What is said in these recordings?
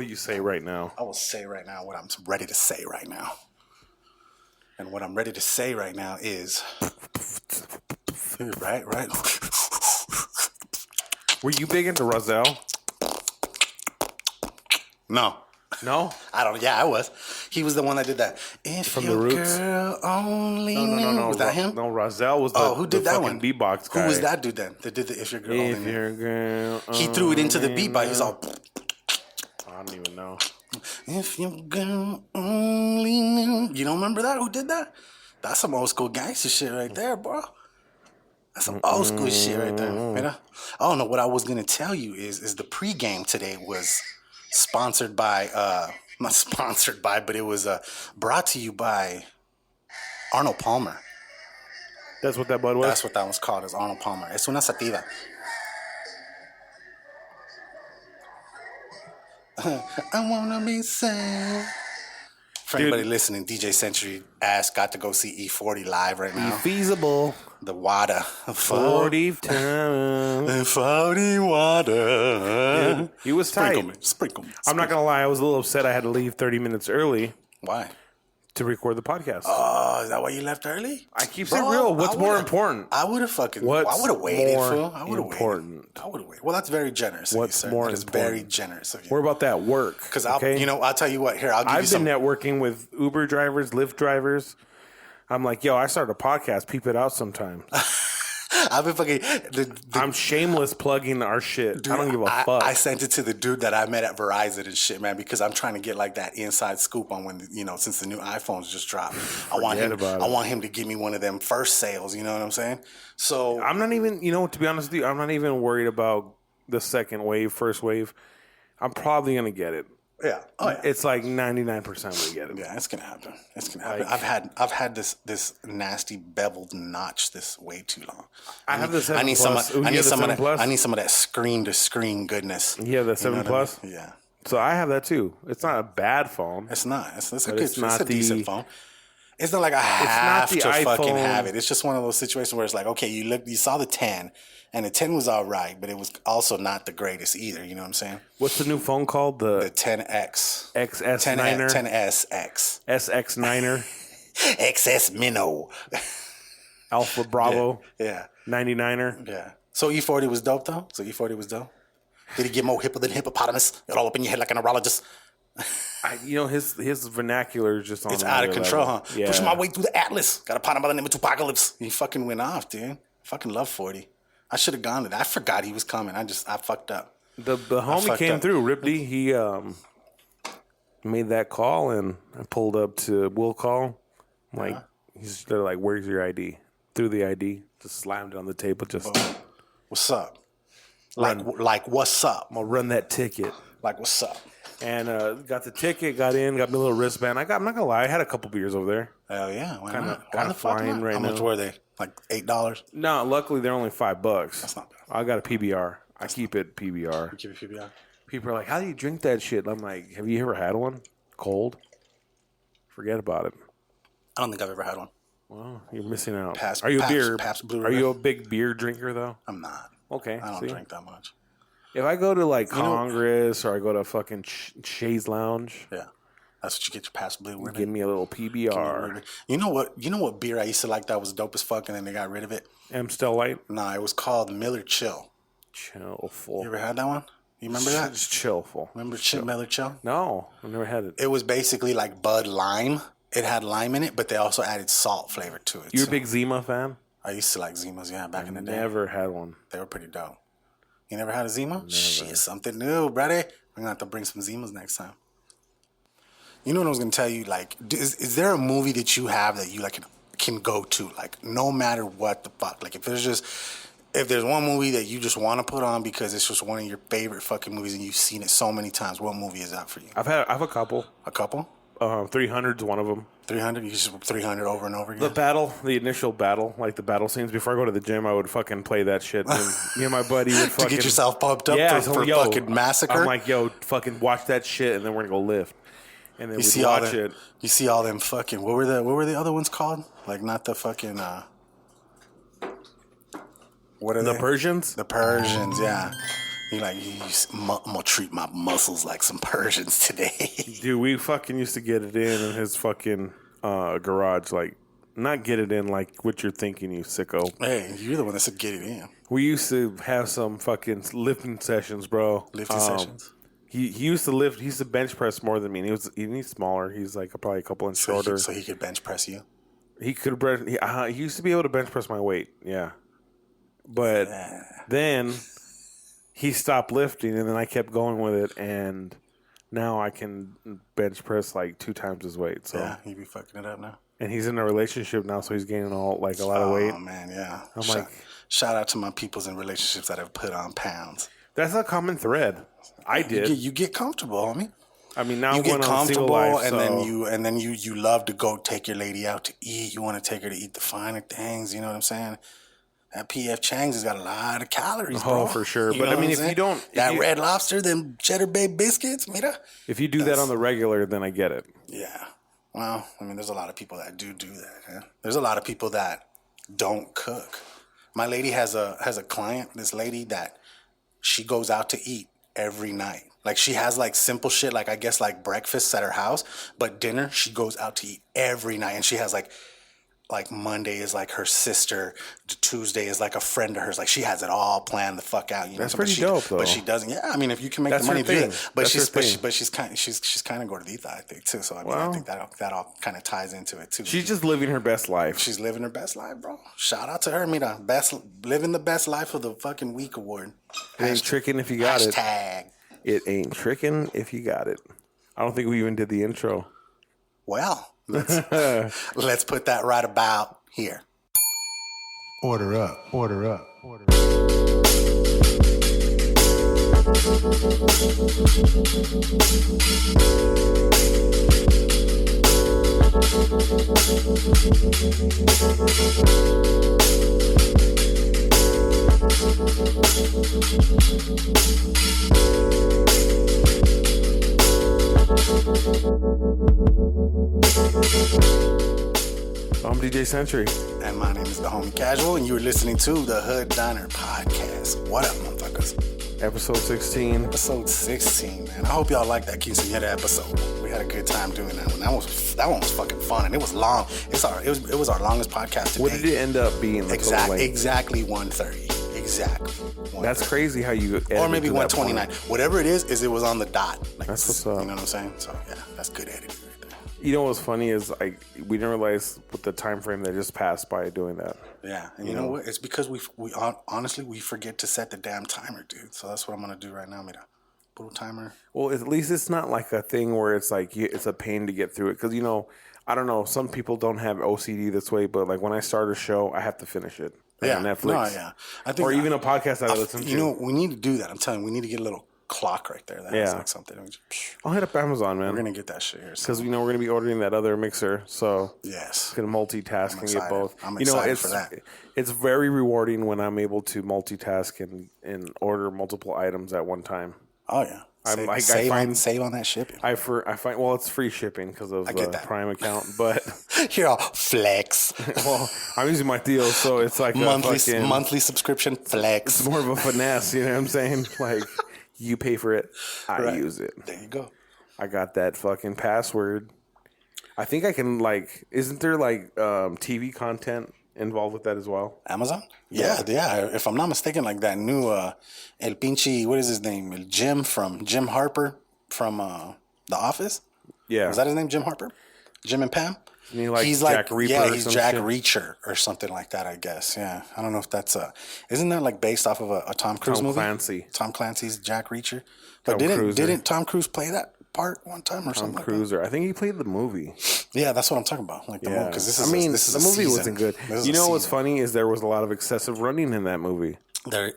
you say right now? I will say right now what I'm ready to say right now. And what I'm ready to say right now is... Right? Were you big into Rozelle? No. No? I don't... Yeah, I was. He was the one that did that. If From your the Roots? girl only No. knew... Was that him? No, Rozelle was who did that one? beatbox guy. Who was that dude then? That did the If Your Girl Only Knew? Your girl He threw it into the beat by... He's all... I don't even know. If your girl only knew. You don't remember that? Who did that? That's some old school gangster shit right there, bro. That's some old school shit right there. Mira? I don't know what I was going to tell you is the pregame today was sponsored by, not sponsored by, but it was brought to you by Arnold Palmer. That's what that bud was? That's what that was called, is Arnold Palmer. Es una sativa. I wanna be sad. For anybody listening, DJ Century got to go see E40 live right now. Feasible. The water. 40 times. 40 water. Dude, he was tight. Sprinkle me. I'm not going to lie. I was a little upset I had to leave 30 minutes early. Why? To record the podcast. Oh, is that why you left early? I keep it real. What's more important? I would have fucking... I would have waited, fool. I would have waited. I would have waited. Well, that's very generous of you, sir. More that is very generous of you. We're about that work. Because, I'll tell you what. Here, I'll give you some... I've been networking with Uber drivers, Lyft drivers. I'm like, yo, I started a podcast. Peep it out sometime. I've been fucking... I'm shameless plugging our shit. Dude, I don't give a fuck. I sent it to the dude that I met at Verizon and shit, man, because I'm trying to get like that inside scoop on when, since the new iPhones just dropped. I want him to give me one of them first sales, you know what I'm saying? So... I'm not even, to be honest with you, I'm not even worried about the second wave, first wave. I'm probably going to get it. Yeah. Oh, yeah. It's like 99% we get it. Yeah, it's gonna happen. I've had this nasty beveled notch this way too long. I have the 7 I need Plus. some I need some of that screen to screen goodness. You have the 7 Plus? I mean? Yeah. So I have that too. It's not a bad phone. It's not. It's a decent phone. It's not like I have to fucking have it. It's just one of those situations where it's like, okay, you saw the 10, and the 10 was all right, but it was also not the greatest either. You know what I'm saying? What's the new phone called? The 10X. XS9er? 10SX. SX9er? XS Minnow. Alpha Bravo? Yeah. 99er? Yeah. So E40 was dope, though? Did he get more hipper than hippopotamus? It all up in your head like a neurologist? His vernacular is just on. It's out of control, level. huh? Yeah. Pushing my way through the Atlas. Got a partner by the name of Tupacalypse. He fucking went off, dude. Fucking love 40. I should have gone to that. I forgot he was coming. I fucked up. The homie came through. Ripdy, he made that call, and I pulled up to Will call. They're like, "Where's your ID?" Threw the ID, just slammed it on the table. Just what's up? Like what's up? I'm gonna run that ticket. Like what's up? And got the ticket, got in, got me a little wristband. I'm not gonna lie, I had a couple beers over there. Hell yeah, Kind of flying right now. How much were they? Like $8? No, luckily they're only $5. That's not bad. I got a PBR. I keep it PBR. You keep it PBR. People are like, "How do you drink that shit?" I'm like, "Have you ever had one? Cold? Forget about it." I don't think I've ever had one. Well, you're missing out. Pabst Are you a big beer drinker though? I'm not. Okay. I don't drink that much. If I go to like Congress or I go to fucking Shays Lounge, yeah, that's what you get your Pabst Blue with. Give me a little PBR. You know what beer I used to like that was dope as fuck, and then they got rid of it. Amstel Light. Nah, it was called Miller Chill. Chillful. You ever had that one? You remember that? It's Chillful. Remember Miller Chill? No, I never had it. It was basically like Bud Lime. It had lime in it, but they also added salt flavor to it. You a big Zima fan? I used to like Zimas, back in the day. Never had one. They were pretty dope. You never had a Zima? Never. Shit, something new, brother. We're going to have to bring some Zimas next time. You know what I was going to tell you? Like, is there a movie that you have that you like can go to? Like, no matter what the fuck. Like, if there's one movie that you just want to put on because it's just one of your favorite fucking movies and you've seen it so many times, what movie is that for you? I have a couple. A couple? 300's one of them. 300? You just 300 over and over again? The initial battle, like the battle scenes. Before I go to the gym, I would fucking play that shit. And me and my buddy would fucking... to get yourself pumped up for fucking massacre? I'm like, yo, fucking watch that shit, and then we're going to go lift. And then we watch it. You see all them fucking... What were the other ones called? Like, not the fucking... what are the they? Persians? The Persians, yeah. He like, I'm gonna treat my muscles like some Persians today. Dude, we fucking used to get it in his fucking garage. Like, not get it in like what you're thinking, you sicko. Hey, you're the one that said get it in. We used to have some fucking lifting sessions, bro. Lifting sessions? He used to lift. He used to bench press more than me. And he's smaller. He's like probably a couple inches shorter. So he could bench press you? He could. He used to be able to bench press my weight. Yeah. But then he stopped lifting, and then I kept going with it, and now I can bench press like 2 times his weight. So yeah, he be fucking it up now. And he's in a relationship now, so he's gaining a lot of weight. Oh man, yeah. I'm shout out to my peoples in relationships that have put on pounds. That's a common thread. I did. You get comfortable, homie. I mean, now you I'm get going comfortable, on life, and then you love to go take your lady out to eat. You want to take her to eat the finer things. You know what I'm saying? That P.F. Chang's has got a lot of calories, bro. Oh, for sure. But I mean, if you don't... Red Lobster, them Cheddar Bay biscuits, mira. If you do that on the regular, then I get it. Yeah. Well, I mean, there's a lot of people that do that. Huh? There's a lot of people that don't cook. My lady has a client, this lady that she goes out to eat every night. Like, she has, like, simple shit, like, I guess, like, breakfast at her house. But dinner, she goes out to eat every night. And she has, like Monday is like her sister, Tuesday is like a friend of hers. Like, she has it all planned the fuck out. You know? That's pretty dope, though. But she doesn't. Yeah, I mean, if you can make That's the money, her thing. do it. But That's she's kind of gordita, I think, too. So I mean, I think that all kind of ties into it too. She's just living her best life. She's living her best life, bro. Shout out to her, mira. Living the best life of the fucking week award. It ain't tricking if you got it. Hashtag. It ain't tricking if you got it. I don't think we even did the intro. Well, let's put that right about here. Order up, order up, order up. I'm DJ Century. And my name is the homie kAZual, and you're listening to the Hood Diner Podcast. What up, motherfuckers? Episode 16. Episode 16, man. I hope y'all like that quinceañera episode. We had a good time doing that one. That one was fucking fun, and it was long. It was our longest podcast today. What did it end up being? Exactly 1:30. Exactly. 1:30. That's crazy how you... Or maybe 1:29. Whatever it is it was on the dot. Like, that's what's up. You know what I'm saying? So, yeah, that's good editing right there. You know what's funny is we didn't realize with the time frame that just passed by doing that. Yeah, and you know what? It's because we honestly forget to set the damn timer, dude. So that's what I'm gonna do right now, mira. Put a timer. Well, at least it's not like a thing where it's like it's a pain to get through it because I don't know. Some people don't have OCD this way, but like when I start a show, I have to finish it. Yeah, on Netflix. No, yeah. I think, or even a podcast I listen to. You know, we need to do that. I'm telling you, we need to get a little clock right there. That has like something. I'll hit up Amazon, man. We're gonna get that shit here because we're gonna be ordering that other mixer. So yes, gonna multitask and get both. I'm excited for that. It's very rewarding when I'm able to multitask and order multiple items at one time. Oh yeah. Save on that shipping. I find it's free shipping because of the Prime account, but here I'll flex. Well, I'm using my deal, so it's like monthly subscription flex. It's more of a finesse, you know what I'm saying? Like you pay for it, I use it. There you go. I got that fucking password. I think I can isn't there TV content involved with that as well? Amazon? Yeah. If I'm not mistaken, like that new El Pinchi, what is his name? Jim Harper from The Office. Yeah. Was that his name? Jim Harper? Jim and Pam? He's Jack Reaper. Yeah, he's Jack Reacher or something like that, I guess. Yeah. I don't know if that's isn't that like based off of a Tom Cruise movie? Clancy. Tom Clancy's Jack Reacher. But didn't Tom Cruise play that part one time or something? Cruiser. I think he played the movie. Yeah, that's what I'm talking about. Like the movie, because this is the movie season. wasn't good. You know what's funny is there was a lot of excessive running in that movie.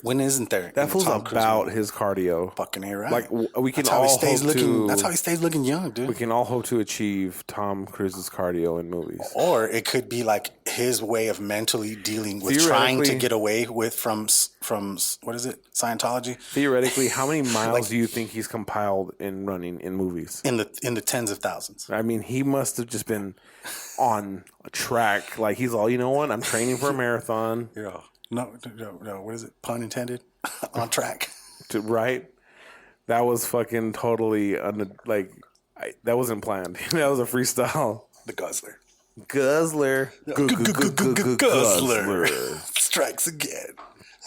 When isn't there? That fool's about his cardio. Fucking A, right? Like we can all hope to. That's how he stays looking young, dude. We can all hope to achieve Tom Cruise's cardio in movies. Or it could be like his way of mentally dealing with trying to get away from what is it? Scientology. Theoretically, how many miles do you think he's compiled in running in movies? In the tens of thousands. I mean, he must have just been on a track. Like he's all, you know what? I'm training for a marathon. Yeah. No. What is it? Pun intended. On track. right? That was fucking totally that wasn't planned. That was a freestyle. The Guzzler. Guzzler. Guzzler. Strikes again.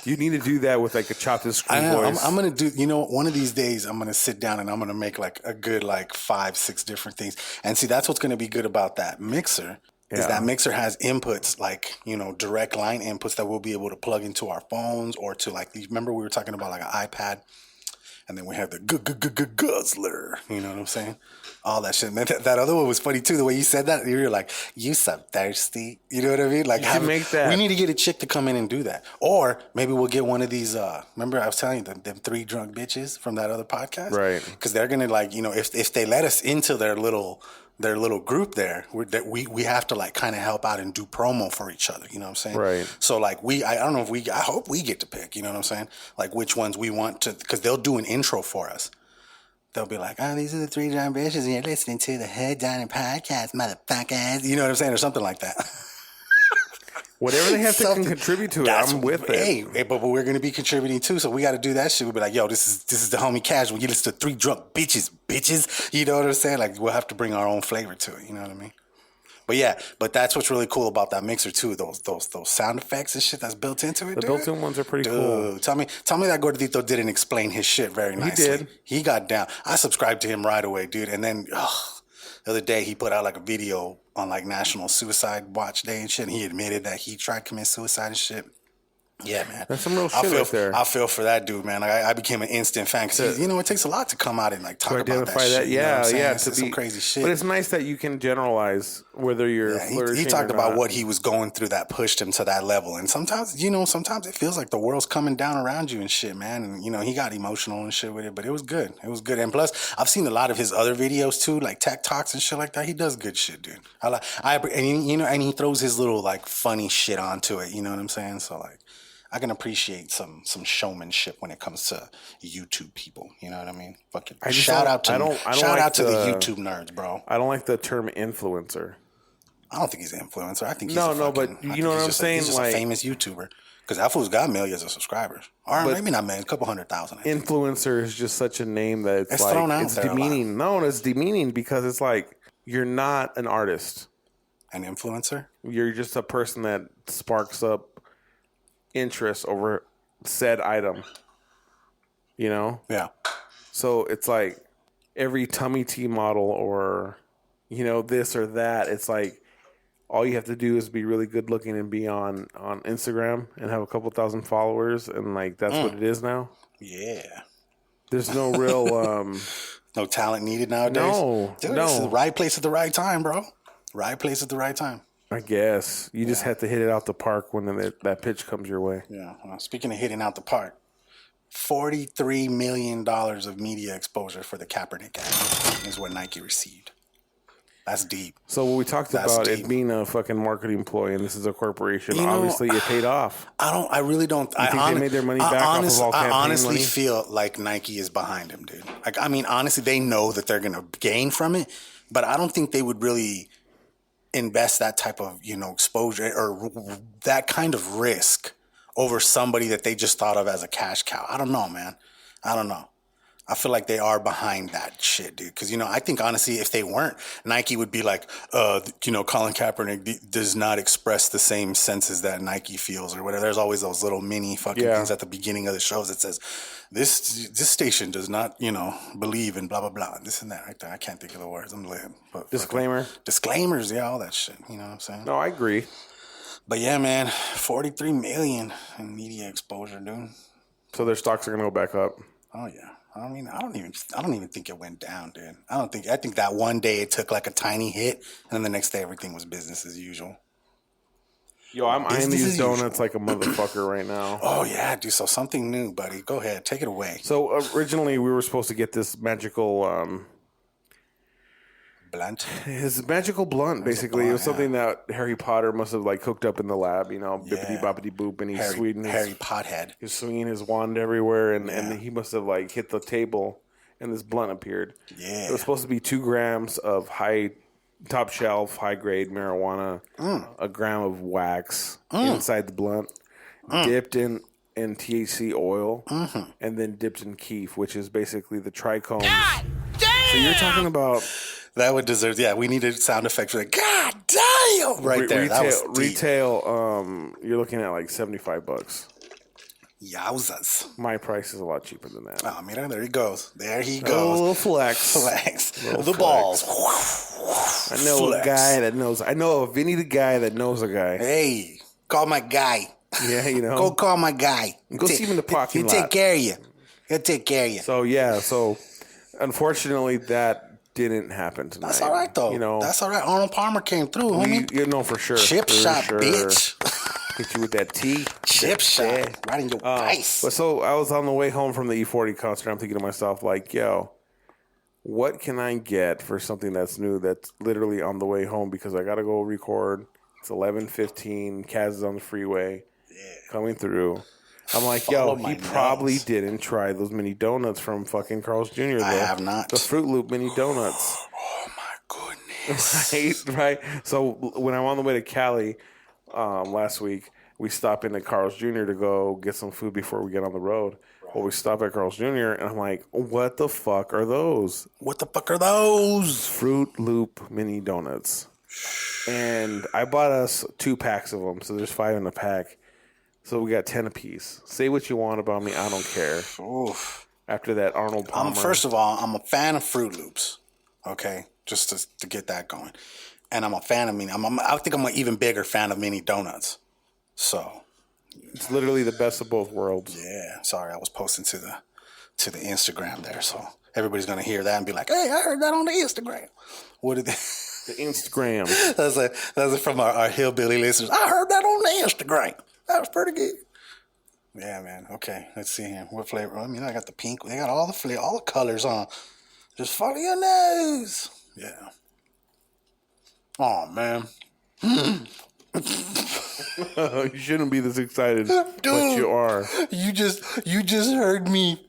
You need to do that with like a chopped and screw voice. I'm gonna do. You know, one of these days I'm gonna sit down and I'm gonna make like a good 5-6 different things. And see, that's what's gonna be good about that mixer. Is that mixer has inputs like, direct line inputs that we'll be able to plug into our phones or to remember we were talking about like an iPad, and then we have the Guzzler. You know what I'm saying? All that shit. Man, that other one was funny too. The way you said that, you were like, "You so thirsty." You know what I mean? Like, you can make that. We need to get a chick to come in and do that, or maybe we'll get one of these. Remember, I was telling you them 3 drunk bitches from that other podcast, right? Because they're gonna if they let us into their little group there, we have to kind of help out and do promo for each other. You know what I'm saying? Right. So I don't know if I hope we get to pick. You know what I'm saying? Like which ones we want to, because they'll do an intro for us. They'll be like, these are the 3 drunk bitches, and you're listening to the Head Dining Podcast, motherfuckers. You know what I'm saying? Or something like that. Whatever they have to contribute to it, I'm with it. Hey, but we're going to be contributing too, so we got to do that shit. We'll be like, yo, this is the homie kAZual. You listen to 3 drunk bitches. You know what I'm saying? Like, we'll have to bring our own flavor to it. You know what I mean? But yeah, that's what's really cool about that mixer too. Those sound effects and shit that's built into it. The built-in ones are pretty cool. Tell me that Gordito didn't explain his shit very nicely. He did. He got down. I subscribed to him right away, dude. And then the other day he put out like a video on like National Suicide Watch Day and shit. And he admitted that he tried to commit suicide and shit. Yeah, man. That's some real shit right there. I feel for that dude, man. Like, I became an instant fan because it takes a lot to come out and talk about that shit. Yeah, it's some crazy shit. But it's nice that you can generalize whether you're flourishing. He talked or about not. what he was going through that pushed him to that level. And sometimes it feels like the world's coming down around you and shit, man. And he got emotional and shit with it, but it was good. It was good. And plus, I've seen a lot of his other videos too, like tech talks and shit like that. He does good shit, dude. And he throws his little funny shit onto it. You know what I'm saying? So I can appreciate some showmanship when it comes to YouTube people. You know what I mean? Fucking shout out to the YouTube nerds, bro. I don't like the term influencer. I don't think he's an influencer. I think he's but you know what I'm saying? He's just a famous YouTuber. Because that fool's got millions of subscribers. Or maybe not millions, a couple 100,000. Influencer is just such a name that it's thrown out it's there demeaning. No, it's demeaning because it's like you're not an artist. An influencer? You're just a person that sparks up interest over said item, Yeah. So it's like every tummy tea model or this or that, it's like all you have to do is be really good looking and be on Instagram and have a couple thousand followers, and that's what it is now. Yeah. There's no real no talent needed nowadays. No. This is the right place at the right time, bro. Right place at the right time. I guess you just have to hit it out the park when that pitch comes your way. Yeah. Well, speaking of hitting out the park, $43 million of media exposure for the Kaepernick ad is what Nike received. That's deep. So when we talked about it being a fucking marketing ploy, and this is a corporation, obviously it paid off. I really don't. I think they made their money back off of all campaign I honestly money? feel like Nike is behind him, dude. Honestly, they know that they're going to gain from it, but I don't think they would really invest that type of, exposure or that kind of risk over somebody that they just thought of as a cash cow. I don't know, man. I don't know. I feel like they are behind that shit, dude. Because, I think, honestly, if they weren't, Nike would be like, Colin Kaepernick does not express the same senses that Nike feels or whatever. There's always those little mini fucking things at the beginning of the shows that says, this station does not, believe in blah, blah, blah. This and that right there. I can't think of the words. I'm lit. But Disclaimer. Disclaimers, yeah, all that shit. You know what I'm saying? No, I agree. But yeah, man, 43 million in media exposure, dude. So their stocks are going to go back up. Oh, yeah. I don't even think it went down, dude. I think that one day it took like a tiny hit, and then the next day everything was business as usual. Yo, I'm eyeing these donuts like a motherfucker right now. Oh, yeah, dude. So something new, buddy. Go ahead. Take it away. So originally we were supposed to get this magical... blunt? His magical blunt, basically. It was something that Harry Potter must have cooked up in the lab, bippity boppity boop, and he's swinging Harry Pothead. He's swinging his wand everywhere, and he must have hit the table, and this blunt appeared. Yeah. It was supposed to be 2 grams of top shelf, high grade marijuana, a gram of wax inside the blunt, dipped in and THC oil, and then dipped in keef, which is basically the trichomes. God damn! So you're talking about That would deserve. Yeah, we needed sound effects for that. God damn! Right there. That was deep. Retail. You're looking at like $75. Yowzas. My price is a lot cheaper than that. Oh, mira, there he goes. There he A goes. little flex. The balls. I know Flex. a guy that knows. I know a Vinny the guy that knows a guy. Hey, call my guy. Yeah, you know. Go call my guy. Go see him in the parking lot. He'll take care of you. He'll take care of you. So yeah, unfortunately that didn't happen tonight. That's all right though. You know, that's all right. Arnold Palmer came through, homie. You know for sure. Chip shot, bitch. Hit you with that tea. Chip shot. Right in your face. But so I was on the way home from the E40 concert. I'm thinking to myself, like, yo, what can I get for something that's new that's literally on the way home because I got to go record. It's 11:15. Kaz is on the freeway coming through. I'm like, Follow yo, my he probably nose. didn't try those mini donuts from fucking Carl's Jr. Though. I have not. The Fruit Loop mini donuts. Oh my goodness. Right. So when I'm on the way to Cali last week, we stop into Carl's Jr. to go get some food before we get on the road. Well, we stop at Carl's Jr. and I'm like, what the fuck are those? What the fuck are those? Fruit Loop mini donuts. And I bought us 2 packs of them, so there's 5 in a pack. So we got 10 apiece. Say what you want about me, I don't care. Oof. After that Arnold Palmer. First of all, I'm a fan of Fruit Loops. Okay, just to get that going, and I'm a fan of mini. I think I'm an even bigger fan of mini donuts. So It's literally the best of both worlds. yeah, sorry, I was posting to the Instagram there, so everybody's gonna hear that and be like, "Hey, I heard that on the Instagram." What did they? The Instagram. That's from our hillbilly listeners. I heard that on the Instagram. That was pretty good. Yeah, man. Okay, let's see here. What flavor? I mean, I got the pink. They got all the colors on. Just follow your nose. Yeah. Oh man. You shouldn't be this excited, but you are. You just heard me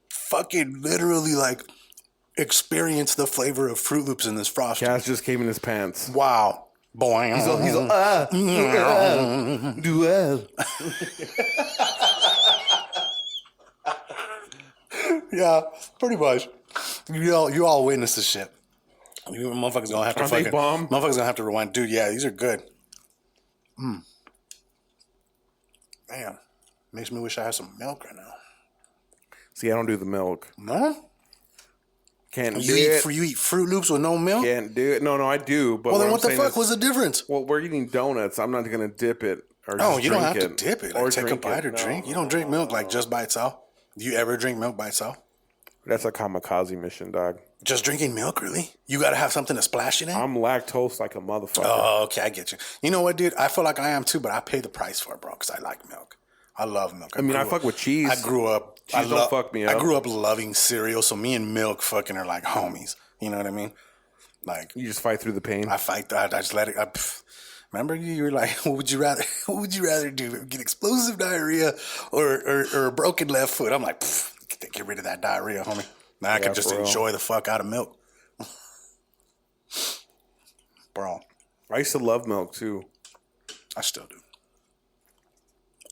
fucking literally like experience the flavor of Fruit Loops in this frosting. Kaz just came in his pants. Wow. Boy. He's all, duel. Yeah, pretty much. You all witness this shit. You motherfuckers gonna have to Aren't they bomb? Motherfuckers gonna have to rewind. Dude, yeah, these are good. Man, makes me wish I had some milk right now. See, I don't do the milk. No? Can't do You it. eat Fruit Loops with no milk? Can't do it. No, I do. But Well, then I'm what the saying fuck is- was the difference? Well, we're eating donuts. I'm not going to dip it. Or Oh, just you don't have drink to dip it. Or Like, take a drink bite it. or No. drink. You don't drink milk like just by itself. Do you ever drink milk by itself? That's a kamikaze mission, dog. Just drinking milk, really? You got to have something to splash it in? I'm lactose like a motherfucker. Oh, okay, I get you. You know what, dude? I feel like I am too, but I pay the price for it, bro, because I like milk. I love milk. I mean, I grew fuck up- with cheese. I grew up. Cheese don't fuck me up. I grew up loving cereal, so me and milk fucking are like homies. You know what I mean? Like, You just fight through the pain. I fight. I just let it. Remember, you were like, "What would you rather? What would you rather do? Get explosive diarrhea or a broken left foot?" I'm like, get rid of that diarrhea, homie. Now I can just for real. enjoy the fuck out of milk, bro. I used to love milk, too. I still do.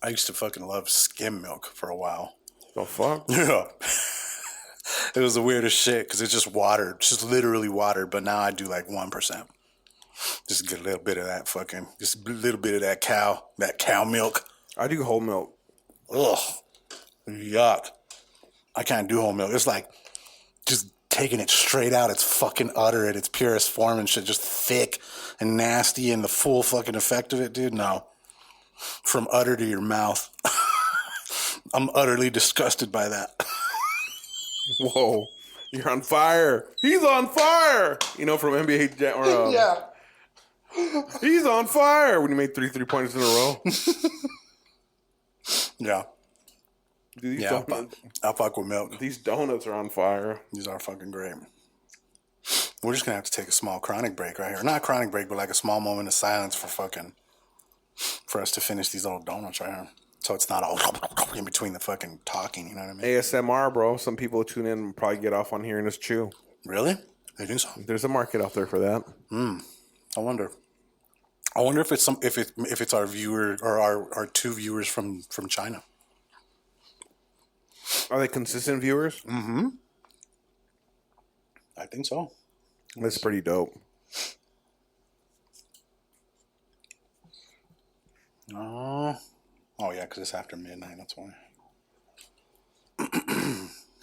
I used to fucking love skim milk for a while. The fuck? Yeah. It was the weirdest shit because it's just water, just literally water. But now I do like 1%. Just get a little bit of that fucking, just a little bit of that cow milk. I do whole milk. Ugh. Yuck. I can't do whole milk. It's like just taking it straight out. It's fucking utter at its purest form and shit. Just thick and nasty and the full fucking effect of it, dude. No. From udder to your mouth. I'm utterly disgusted by that. Whoa. You're on fire. He's on fire. You know, from NBA Jam, or Yeah. he's on fire when you made 3 3-pointers in a row. Yeah. Dude, these, Yeah. donuts, I'll fuck with milk. these donuts are on fire. These are fucking great. We're just gonna have to take a small chronic break right here. Not a chronic break, but like a small moment of silence for us to finish these little donuts right here. So it's not all in between the fucking talking, you know what I mean? ASMR, bro. Some people tune in and probably get off on hearing us chew. Really? They do so. There's a market out there for that. I wonder if it's our viewer or our 2 viewers from China. Are they consistent viewers? Mm-hmm. I think so. That's pretty dope. Oh yeah, because it's after midnight. That's why.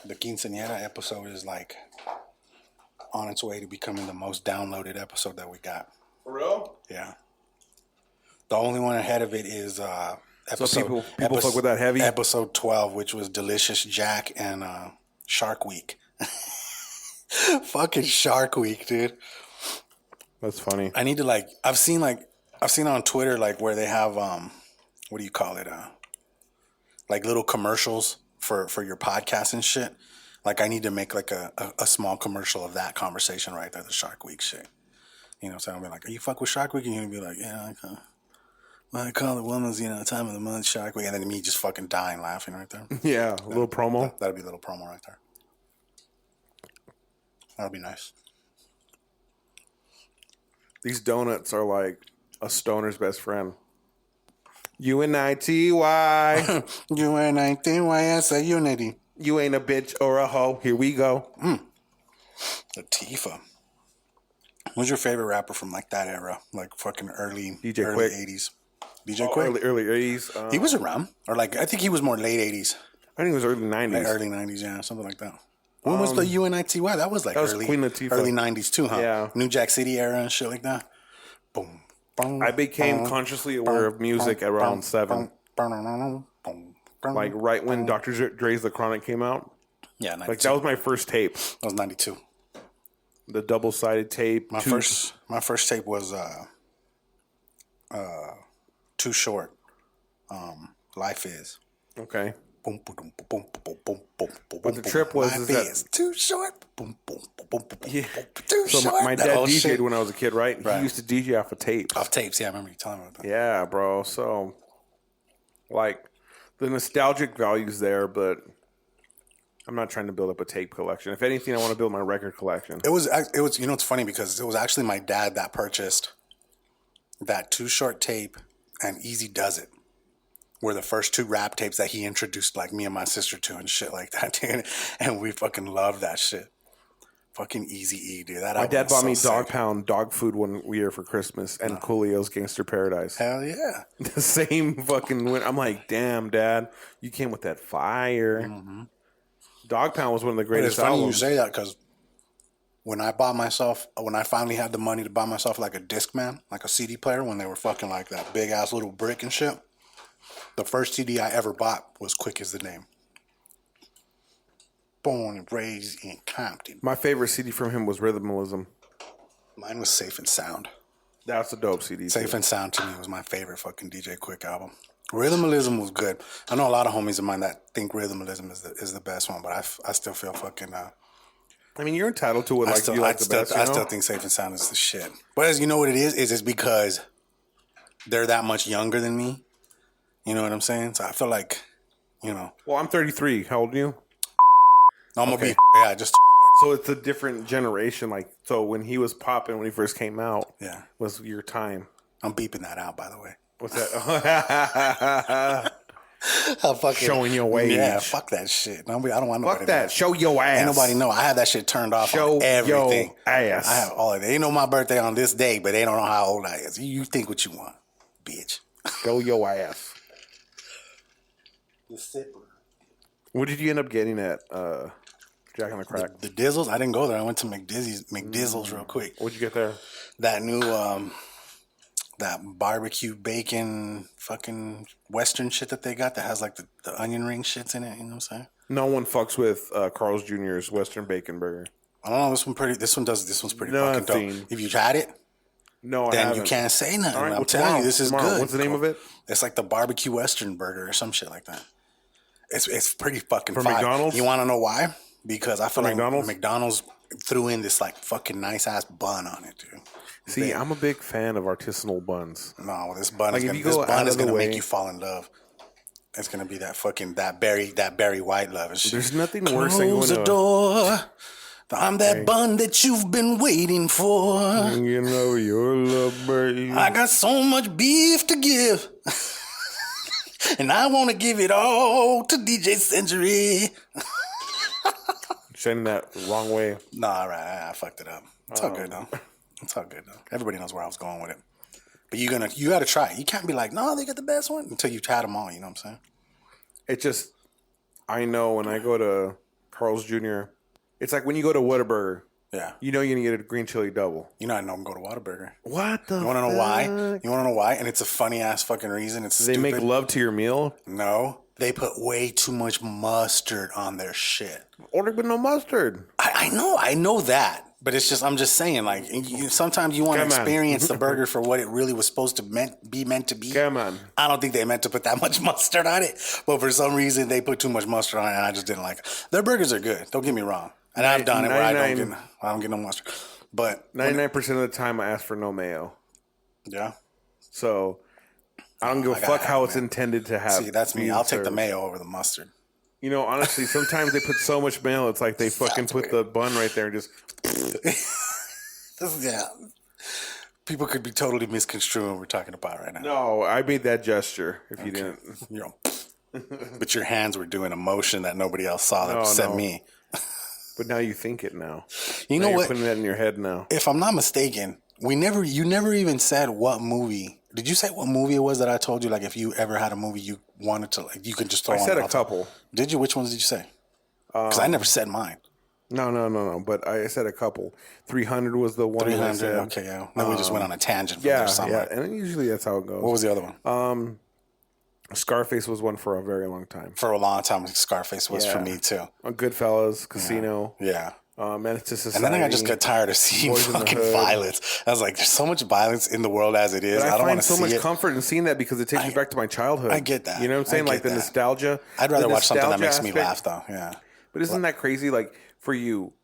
The Quinceañera episode is like on its way to becoming the most downloaded episode that we got. For real? Yeah. The only one ahead of it is people fuck with that heavy? Episode 12, which was Delicious Jack and Shark Week. Fucking Shark Week, dude. That's funny. I need to I've seen on Twitter where they have what do you call it? Like little commercials for your podcast and shit. Like I need to make like a small commercial of that conversation right there, the Shark Week shit. You know what I'm saying? I'll be like, are you fuck with Shark Week? And you're gonna be like, yeah, I call it women's, time of the month, Shark Week. And then me just fucking dying laughing right there. Yeah, a little promo. That'd be a little promo right there. That'll be nice. These donuts are like a stoner's best friend. UNITY. UNITY, unity. You ain't a bitch or a hoe. Here we go. Latifah. Who's your favorite rapper from like that era? Like fucking early Quik. 80s. DJ Quik? Early 80s. He was around. Or I think he was more late 80s. I think it was early 90s. Like early 90s, yeah. Something like that. When was the UNITY? That was like that was early, Queen Latifah. Early 90s too, huh? Yeah. New Jack City era and shit like that. Boom. Boom. I became consciously aware of music at around 7. Like right when Dr. Dre's The Chronic came out. Yeah, 92. Like that was my first tape. That was 92. The double-sided tape. My first tape was Too Short. Life Is. Okay. Boom, boom, boom, boom, boom, boom, boom, boom. But the trip was Life is that too short. Boom, boom, boom, boom, boom, yeah. Too So short. my That dad whole DJ'd shit. when I was a kid, right? Right. He used to DJ off of tapes. Off tapes, yeah, I remember you telling me about that. Yeah, bro. So, like, the nostalgic value's there, but I'm not trying to build up a tape collection. If anything, I want to build my record collection. It was it's funny because it was actually my dad that purchased that Too Short tape and Easy Does It. Were the first 2 rap tapes that he introduced like me and my sister to and shit like that, dude. And we fucking loved that shit. Fucking Easy E, dude. That My dad bought me so Dog sick. Pound dog food one year for Christmas and Coolio's Gangster Paradise. Hell yeah. The same fucking win. I'm like, damn, Dad, you came with that fire. Mm-hmm. Dog Pound was one of the But greatest it's funny albums. you say that because when I finally had the money to buy myself like a Discman, like a CD player, when they were fucking like that big ass little brick and shit, the first CD I ever bought was Quik Is the Name. Born and raised in Compton. My favorite CD from him was Rhythmalism. Mine was Safe and Sound. That's a dope CD. Safe too. and Sound to me was my favorite fucking DJ Quik album. Rhythmalism was good. I know a lot of homies of mine that think Rhythmalism is the best one, but I still feel fucking. I mean, you're entitled to it like you like the best. I still think Safe and Sound is the shit. But as you know what it is it's because they're that much younger than me. You know what I'm saying? So I feel like, Well, I'm 33. How old are you? I'm gonna be just. So it's a different generation. Like, so when he was popping when he first came out, Yeah. was your time. I'm beeping that out, by the way. What's that? Showing your age. Yeah, fuck that shit. I don't want nobody. Fuck that. Show your ass. Ain't nobody know. I have that shit turned off Show on everything. your ass. I have all of it. They know my birthday on this day, but they don't know how old I is. You think what you want, bitch. Show your ass. The sipper. What did you end up getting at Jack on the Crack? The Dizzles? I didn't go there. I went to McDizzles real quick. What'd you get there? That new that barbecue bacon fucking Western shit that they got that has like the onion ring shits in it. You know what I'm saying? No one fucks with Carl's Jr.'s Western Bacon Burger. I don't know. This one's pretty fucking dope. If you tried it, No, I then haven't. you can't say nothing. All right, I'm well, telling you, this is tomorrow. good. What's the name of it? It's like the barbecue Western burger or some shit like that. It's pretty fucking From fire. McDonald's? You want to know why? Because I feel like McDonald's? McDonald's threw in this like fucking nice ass bun on it, dude. See, I'm a big fan of artisanal buns. No, this bun Like, is if gonna, you this go bun out is of the gonna make way- you fall in love. It's gonna be that fucking that Barry White love and shit. There's nothing worse than going Close the to door. I'm that bun that you've been waiting for. You know your love, baby. I got so much beef to give. And I want to give it all to DJ Century. Saying that the wrong way. Nah, all right. I fucked it up. It's all good, though. It's all good, though. Everybody knows where I was going with it. But you got to try it. You can't be like, no, they got the best one until you've tried them all. You know what I'm saying? It just, I know when I go to Carl's Jr., it's like when you go to Whataburger. Yeah. You know you're going to get a green chili double. You know I know I'm going to Whataburger. What the You want to know why? You want to know why? And it's a funny-ass fucking reason. It's They stupid. make love to your meal? No. They put way too much mustard on their shit. Order with no mustard. I know that. But it's just, I'm just saying, like, sometimes you want to Come on. experience the burger for what it really was supposed to be meant to be. Come on. I don't think they meant to put that much mustard on it. But for some reason, they put too much mustard on it, and I just didn't like it. Their burgers are good. Don't get me wrong. And I've done it where I don't get no mustard. But 99% of the time, I ask for no mayo. Yeah. So I don't give a fuck how it's intended to have. See, that's me. I'll take the served. mayo over the mustard. You know, honestly, sometimes they put so much mayo, it's like they fucking put the bun right there and just. Yeah. People could be totally misconstruing what we're talking about right now. No, I made that gesture. If you didn't, You know, but your hands were doing a motion that nobody else saw that upset me. but now you think it now. You Now know you're what? putting that in your head now. If I'm not mistaken, you never even said what movie. Did you say what movie it was that I told you? Like, if you ever had a movie you wanted to, like, you could just throw I on. said it a couple. Did you? Which ones did you say? Because I never said mine. No. But I said a couple. 300 was the one. 300. Okay, yeah. Then we just went on a tangent from there Yeah. somewhere. And usually that's how it goes. What was the other one? Scarface was one for a very long time. For a long time, Scarface was for me too. Goodfellas, Casino. Yeah. Menace to Society. And then I just got tired of seeing Boys in the fucking Hood. violence. I was like, there's so much violence in the world as it is. But I don't want find to so see much it. comfort in seeing that because it takes me back to my childhood. I get that. You know what I'm saying? I Like get the that. nostalgia. I'd rather the watch something that makes nostalgia me aspect. laugh, though. Yeah. But isn't that crazy? Like for you,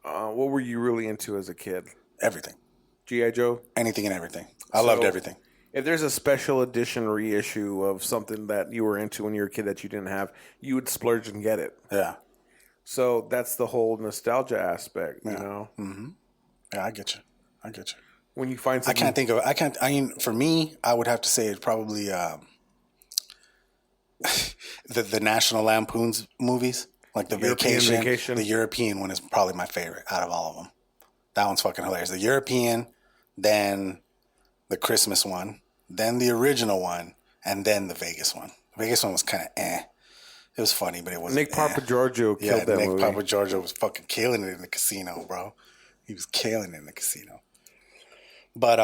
what were you really into as a kid? Everything. G.I. Joe? Anything and everything. I loved everything. If there's a special edition reissue of something that you were into when you were a kid that you didn't have, you would splurge and get it. Yeah. So that's the whole nostalgia aspect, you know? Mm-hmm. Yeah, I get you. When you find something. I mean, for me, I would have to say it's probably the National Lampoon's movies. Like the European Vacation. The European one is probably my favorite out of all of them. That one's fucking hilarious. The European, then the Christmas one, then the original one, and then the Vegas one. The Vegas one was kind of eh. It was funny, but it wasn't. Nick Papa Giorgio killed that Nick movie. Papa Giorgio was fucking killing it in the casino, bro. He was killing it in the casino. But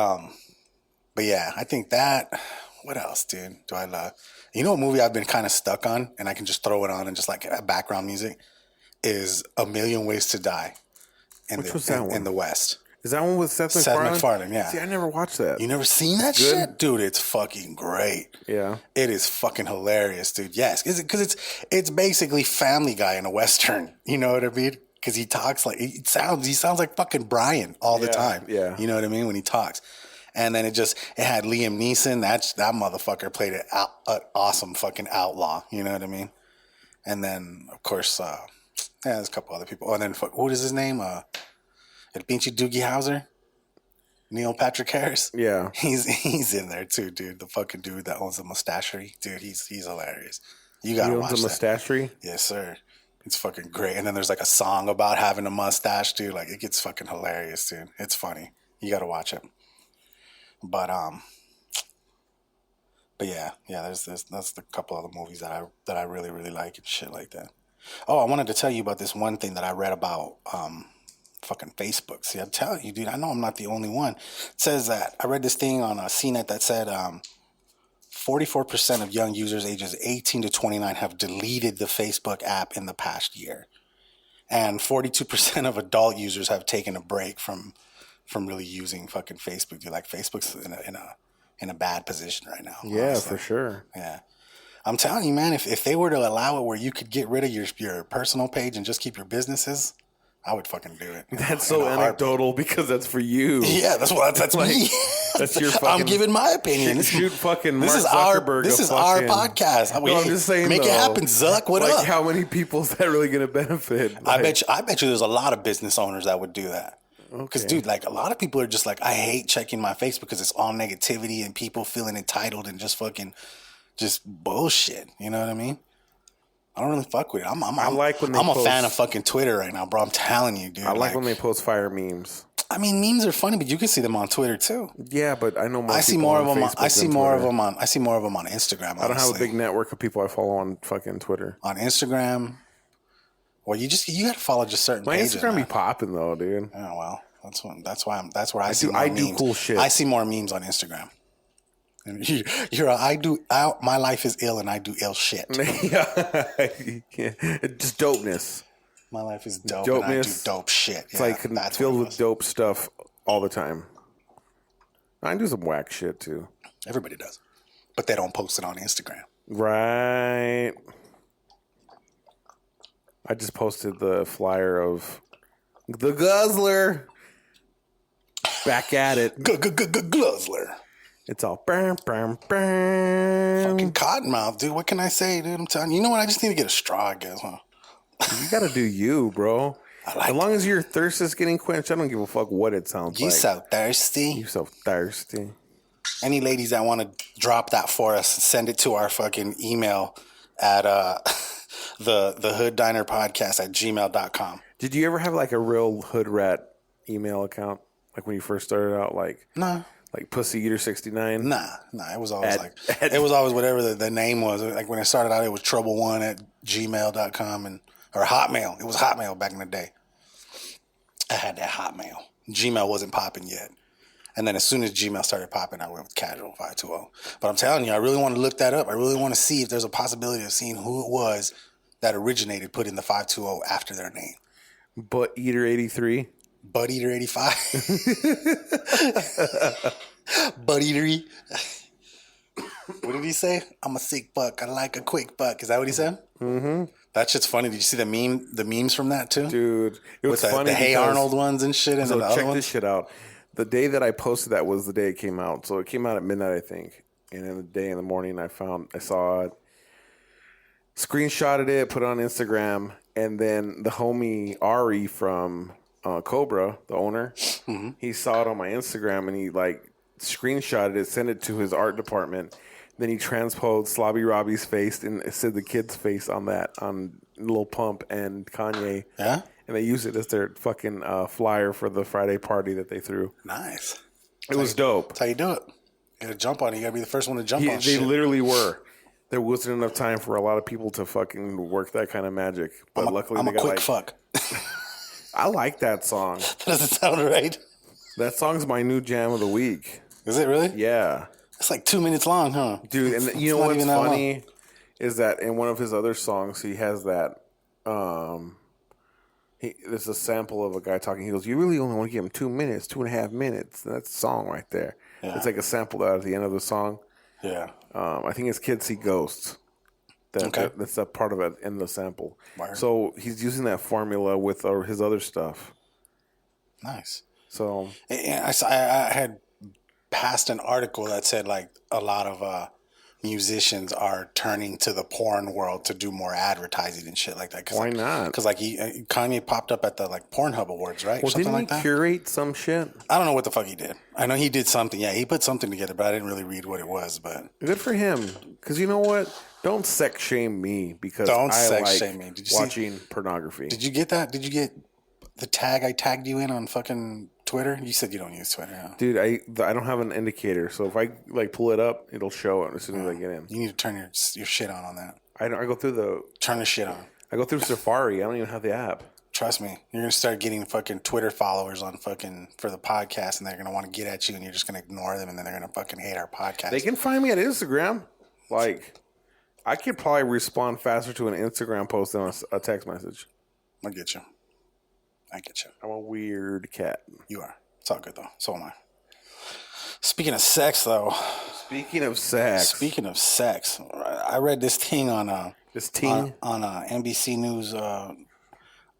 yeah, I think that. What else, dude? Do I love? You know, a movie I've been kind of stuck on, and I can just throw it on and just like background music is A Million Ways to Die. Which was that one? In the West. Is that one with Seth MacFarlane? Seth MacFarlane, yeah. See, I never watched that. You never seen that shit? Dude, it's fucking great. Yeah. It is fucking hilarious, dude. Yes, because it's basically Family Guy in a Western. You know what I mean? Because he talks like, he sounds like fucking Brian all the time. Yeah. You know what I mean? When he talks. And then it had Liam Neeson. That motherfucker played an awesome fucking outlaw. You know what I mean? And then, of course, there's a couple other people. And then, what is his name? El Pinche Doogie Howser? Neil Patrick Harris? Yeah. He's in there too, dude. The fucking dude that owns the mustachery. Dude, he's hilarious. You gotta watch the that. mustachery? Yes, sir. It's fucking great. And then there's like a song about having a mustache, dude. Like, it gets fucking hilarious, dude. It's funny. You gotta watch it. But yeah, that's the couple other movies that I really, really like and shit like that. Oh, I wanted to tell you about this one thing that I read about fucking Facebook. See, I'm telling you, dude, I know I'm not the only one. It says that I read this thing on CNET that said 44% of young users ages 18 to 29 have deleted the Facebook app in the past year. And 42% of adult users have taken a break from really using fucking Facebook. Dude, like, Facebook's in a bad position right now. Yeah, honestly. for sure. Yeah. I'm telling you, man, if they were to allow it where you could get rid of your personal page and just keep your businesses, I would fucking do it. That's so anecdotal because that's for you. Yeah, that's like, me. That's your fucking. I'm giving my opinion. Shoot fucking Mark this is Zuckerberg. This is our podcast. I'm just saying, make it happen, Zuck. What up? How many people is that really going to benefit? I bet you there's a lot of business owners that would do that. Because, dude, like, a lot of people are just like, I hate checking my Facebook because it's all negativity and people feeling entitled and just fucking just bullshit. You know what I mean? I don't really fuck with it. I'm like when they I'm a post- fan of fucking Twitter right now, bro. I'm telling you, dude. I like when they post fire memes. I mean, memes are funny, but you can see them on Twitter too. Yeah, but I know more. I see people more on of them. Facebook I see than more of Twitter. them on. I see more of them on Instagram. Honestly. I don't have a big network of people I follow on fucking Twitter. On Instagram. Well, you gotta follow just certain My pages. Instagram man. be popping though, dude. Oh well, that's where I see more memes. do cool shit. I see more memes on Instagram. And my life is ill and I do ill shit. Yeah. Just dopeness. My life is dope and I do dope shit. It's like filled with dope stuff all the time. I do some whack shit too. Everybody does, but they don't post it on Instagram. Right. I just posted the flyer of the Guzzler. Back at it. Guzzler. It's all bam, bam, bam. Fucking cottonmouth, dude. What can I say, dude? I'm telling you. You know what? I just need to get a straw, I guess, huh? You gotta do you, bro. As long as your thirst is getting quenched, I don't give a fuck what it sounds like. You so thirsty. You so thirsty. Any ladies that want to drop that for us, send it to our fucking email at the Hood Diner Podcast at gmail.com. Did you ever have like a real hood rat email account? Like when you first started out, like Nah. Like Pussy Eater 69? Nah. It was always it was always whatever the name was. Like when it started out, it was trouble1 at gmail.com or Hotmail. It was Hotmail back in the day. I had that Hotmail. Gmail wasn't popping yet. And then as soon as Gmail started popping, I went with kAZual 520. But I'm telling you, I really want to look that up. I really want to see if there's a possibility of seeing who it was that originated putting the 520 after their name. Butt Eater 83? Butt Eater 85. Butt Eatery. What did he say? I'm a sick buck. I like a quick buck. Is that what he said? Mm-hmm. That shit's funny. Did you see the memes from that too? Dude, it was with funny. The Hey Arnold ones and shit. And so the other check ones? this shit out. The day that I posted that was the day it came out. So it came out at midnight, I think. And then the day in the morning, I saw it, screenshotted it, put it on Instagram, and then the homie Ari from Cobra, the owner, he saw it on my Instagram and he like screenshotted it, sent it to his art department. Then he transposed Slobby Robbie's face and said the kid's face on Lil Pump and Kanye. Yeah? And they used it as their fucking flyer for the Friday party that they threw. Nice. It was dope. That's how you do it. You gotta jump on it. You gotta be the first one to jump on They shit. literally were. There wasn't enough time for a lot of people to fucking work that kind of magic. But luckily I'm they a got quick like... fuck. I like that song. That doesn't sound right. That song's my new jam of the week. Is it really? Yeah. It's like 2 minutes long, huh? Dude, and you know not what's even that funny long. is that in one of his other songs, he has that. There's a sample of a guy talking. He goes, "You really only want to give him 2 minutes, 2.5 minutes." And that's the song right there. Yeah. It's like a sample out at the end of the song. Yeah. I think it's "Kids See Ghosts." That's a part of it in the sample. Word. So he's using that formula with his other stuff. Nice. So I had passed an article that said like a lot of musicians are turning to the porn world to do more advertising and shit like that. Why not? Because like Kanye popped up at the like Pornhub Awards, right? Well, Something didn't like he that. curate some shit? I don't know what the fuck he did. I know he did something. Yeah, he put something together, but I didn't really read what it was. But Good for him. Because you know what? Don't sex shame me because Don't I sex like shame me. Did you watching pornography. did you get that? Did you get the tag I tagged you in on fucking Twitter? You said you don't use Twitter, huh? Dude, I don't have an indicator, so if I like pull it up, it'll show it as soon as I get in. You need to turn your shit on that. I go through Turn the shit on. Safari. I don't even have the app. Trust me, you're gonna start getting fucking Twitter followers on fucking for the podcast, and they're gonna want to get at you, and you're just gonna ignore them, and then they're gonna fucking hate our podcast. They can find me at Instagram. Like, I could probably respond faster to an Instagram post than a text message. I get you. I'm a weird cat. You are. It's all good though. So am I. Speaking of sex, though. Speaking of sex, I read this thing on this team. on NBC News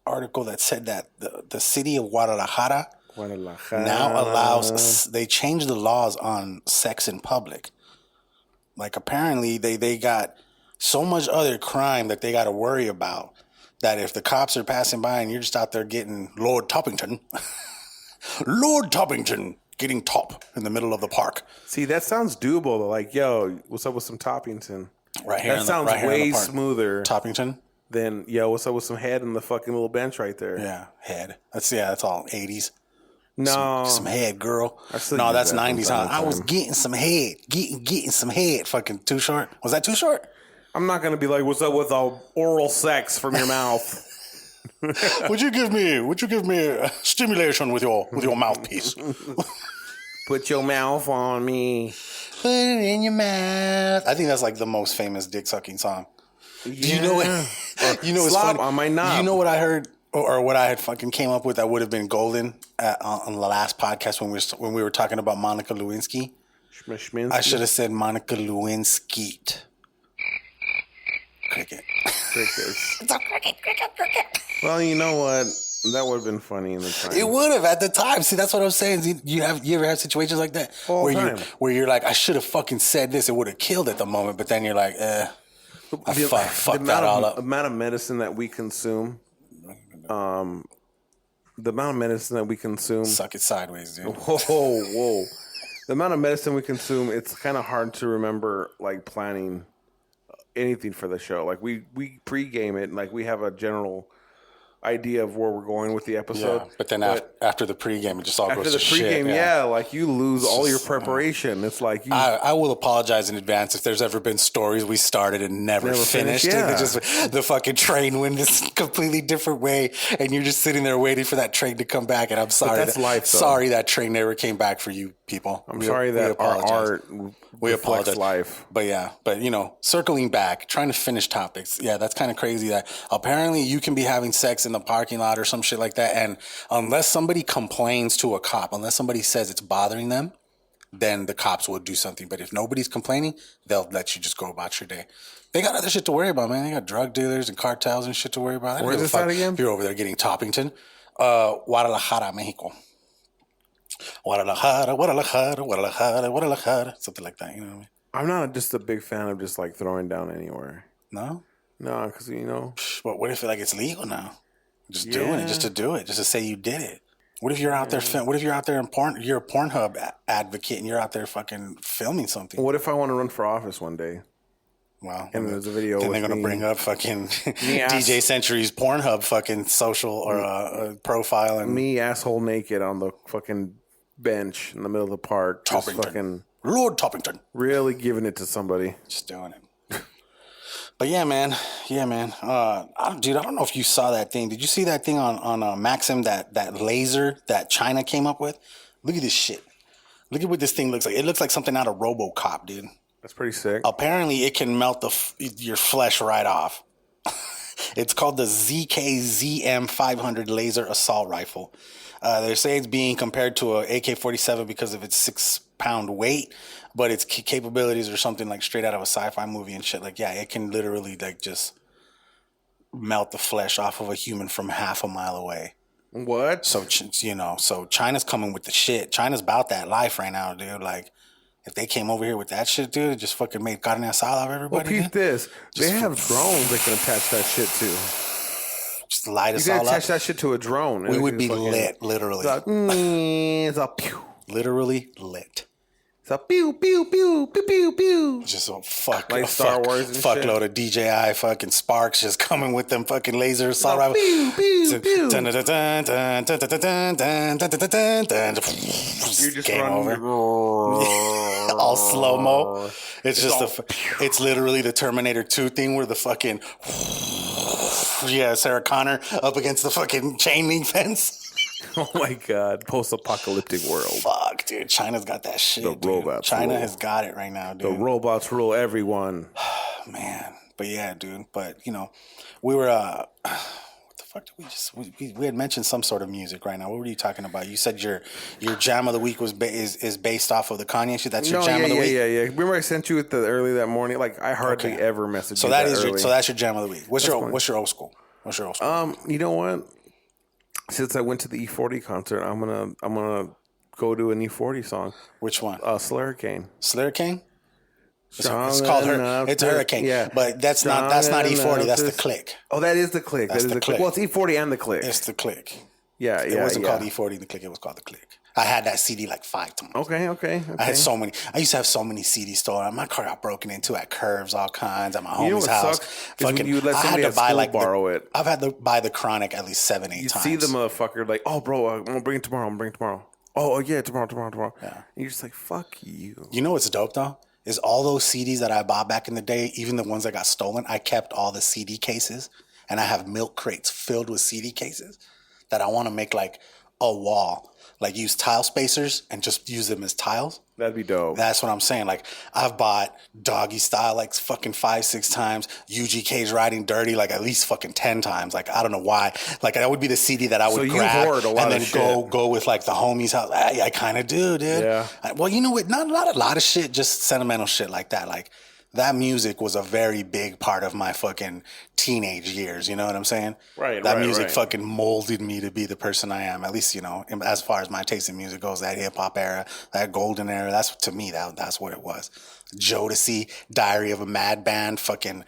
article that said that the city of Guadalajara now allows. They changed the laws on sex in public. Like apparently they got so much other crime that they got to worry about that if the cops are passing by and you're just out there getting Lord Toppington, getting top in the middle of the park. See, that sounds doable. Though. Like, yo, what's up with some Toppington? Right here. That sounds way smoother Toppington. than, yo, what's up with some head in the fucking little bench right there? Yeah, head. That's all 80s. No. Some head, girl. No, that's 90s. Huh? I was getting some head. Getting some head. Fucking Too Short. Was that Too Short? I'm not going to be like, what's up with all oral sex from your mouth? Would you give me a stimulation with your mouthpiece? Put your mouth on me. Put it in your mouth. I think that's like the most famous dick sucking song. Yeah. Do you know what? You know what's Slop funny? on my knob. You know what I heard or what I had fucking came up with that would have been golden on the last podcast when we were talking about Monica Lewinsky? I should have said Monica Lewinsky. Cricket. Crickets. It's a cricket. Well, you know what? That would have been funny in the time. It would have at the time. See, that's what I'm saying. You ever have situations like that where you're like, I should have fucking said this. It would have killed at the moment, but then you're like, I fucked that all up. The amount of medicine that we consume. The amount of medicine that we consume. Suck it sideways, dude. Whoa. The amount of medicine we consume, it's kind of hard to remember, like, planning anything for the show. Like, we pregame it, and, like, we have a general idea of where we're going with the episode. Yeah, but then after the pregame, it just all goes to shit. After the pregame, yeah, like, you lose all your preparation. It's like you... I will apologize in advance if there's ever been stories we started and never finished. Yeah. Just the fucking train went this completely different way, and you're just sitting there waiting for that train to come back, and I'm sorry. But that's life, though. Sorry that train never came back for you people. I'm sorry that our art reflects life. But yeah, circling back, trying to finish topics. Yeah, that's kind of crazy that apparently you can be having sex in the parking lot or some shit like that, and unless somebody complains to a cop, unless somebody says it's bothering them, then the cops will do something. But if nobody's complaining, they'll let you just go about your day. They got other shit to worry about, man. They got drug dealers and cartels and shit to worry about. Where is this at again? If you're over there getting Toppington. Guadalajara, Mexico. Guadalajara, something like that, you know what I mean? I'm not just a big fan of just, like, throwing down anywhere. No? No, because, you know... But what if, like, it's legal now? Just doing it, just to do it, just to say you did it. What if you're out there? What if you're out there in porn? You're a Pornhub advocate, and you're out there fucking filming something. What if I want to run for office one day? Wow. And there's a video. Then they're gonna bring up fucking DJ Century's Pornhub fucking social or profile and me asshole naked on the fucking bench in the middle of the park. Toppington. Lord Toppington. Really giving it to somebody. Just doing it. But yeah, man. Dude, I don't know if you saw that thing. Did you see that thing on Maxim, that laser that China came up with? Look at this shit. Look at what this thing looks like. It looks like something out of RoboCop, dude. That's pretty sick. Apparently, it can melt your flesh right off. It's called the ZKZM 500 laser assault rifle. They say it's being compared to a AK-47 because of its 6-pound weight, but its capabilities are something like straight out of a sci-fi movie and shit. Like, yeah, it can literally like just melt the flesh off of a human from half a mile away. What? So, so China's coming with the shit. China's about that life right now, dude. Like, if they came over here with that shit, dude, it just fucking made carne asada of everybody. Well, peep this. They have drones they can attach that shit to. Just light us all up. You can attach that shit to a drone. We would be lit, literally. It's a pew. Literally lit. It's a pew, pew, pew, pew, pew, pew. Just a Star Wars and fuckload of DJI fucking sparks just coming with them fucking lasers. Assault rifle. Pew, pew, pew. You're just game running over. All slow-mo. It's literally the Terminator 2 thing where the fucking Sarah Connor up against the fucking chain link fence. Oh my God. Post-apocalyptic world. Fuck, dude. China's got that shit. The robots. China has got it right now, dude. The robots rule everyone. Man. But yeah, dude. But, we were, what the fuck did we had mentioned some sort of music right now. What were you talking about? You said your jam of the week is based off of the Kanye shit. That's your jam of the week? Yeah. Remember I sent you it early that morning? Like, I hardly ever message you early. So that's your jam of the week. What's your old school? You know what? Since I went to the E40 concert, I'm gonna go to an E40 song. Which one? Slllurricane. Slllurricane? It's called It's Hurricane. Yeah. But that's not E40, that's the Click. Oh, that is the Click. That is the Click. Well, it's E40 and the Click. It's the Click. Yeah. It wasn't called E40 and the Click, it was called the Click. I had that CD like 5 times. Okay. I had so many. I used to have so many CDs stolen. My car got broken into at Curves, all kinds, at my You know homie's what house. sucks? Is when you let somebody at school borrow it. I've had to buy the Chronic at least 7, 8 You times. see the motherfucker like, oh, bro, I'm gonna bring it tomorrow. Oh, yeah, tomorrow. Yeah. And you're just like, fuck you. You know what's dope though? Is all those CDs that I bought back in the day, even the ones that got stolen, I kept all the CD cases, and I have milk crates filled with CD cases that I want to make like a wall, like use tile spacers and just use them as tiles. That'd be dope. That's what I'm saying. Like I've bought Doggy Style like fucking 5, 6 times. UGK's Riding Dirty like at least fucking 10 times. Like I don't know why. Like that would be the CD that I would grab and then go with like the homies house. I kind of do, dude. Yeah. Well, you know what? Not a lot of shit. Just sentimental shit like that. Like that music was a very big part of my fucking teenage years. You know what I'm saying? Right. That music fucking molded me to be the person I am. At least, you know, as far as my taste in music goes, that hip hop era, that golden era, that's to me, that's what it was. Jodeci, Diary of a Mad Band, fucking,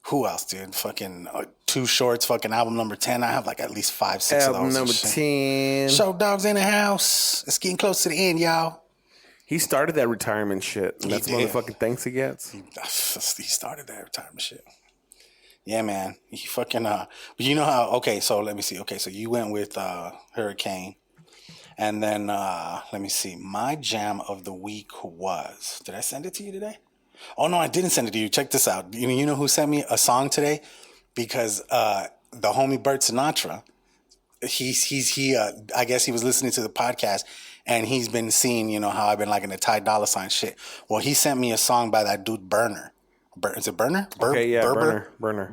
who else, dude? Fucking Too Shorts, fucking album number 10. I have like at least 5, 6 of those. Album number 10. Show Dogs in the House. It's getting close to the end, y'all. He started that retirement shit. And that's one of the fucking thanks he gets. He started that retirement shit. Yeah, man. He fucking you know how? Okay, so let me see. Okay, so you went with Hurricane, and then let me see. My jam of the week was. Did I send it to you today? Oh no, I didn't send it to you. Check this out. You know who sent me a song today? Because the homie Bert Sinatra, he I guess he was listening to the podcast. And he's been seeing, you know, how I've been liking the Ty Dolla $ign shit. Well, he sent me a song by that dude Berner. Is it Berner? Okay, yeah, Berner. Berber.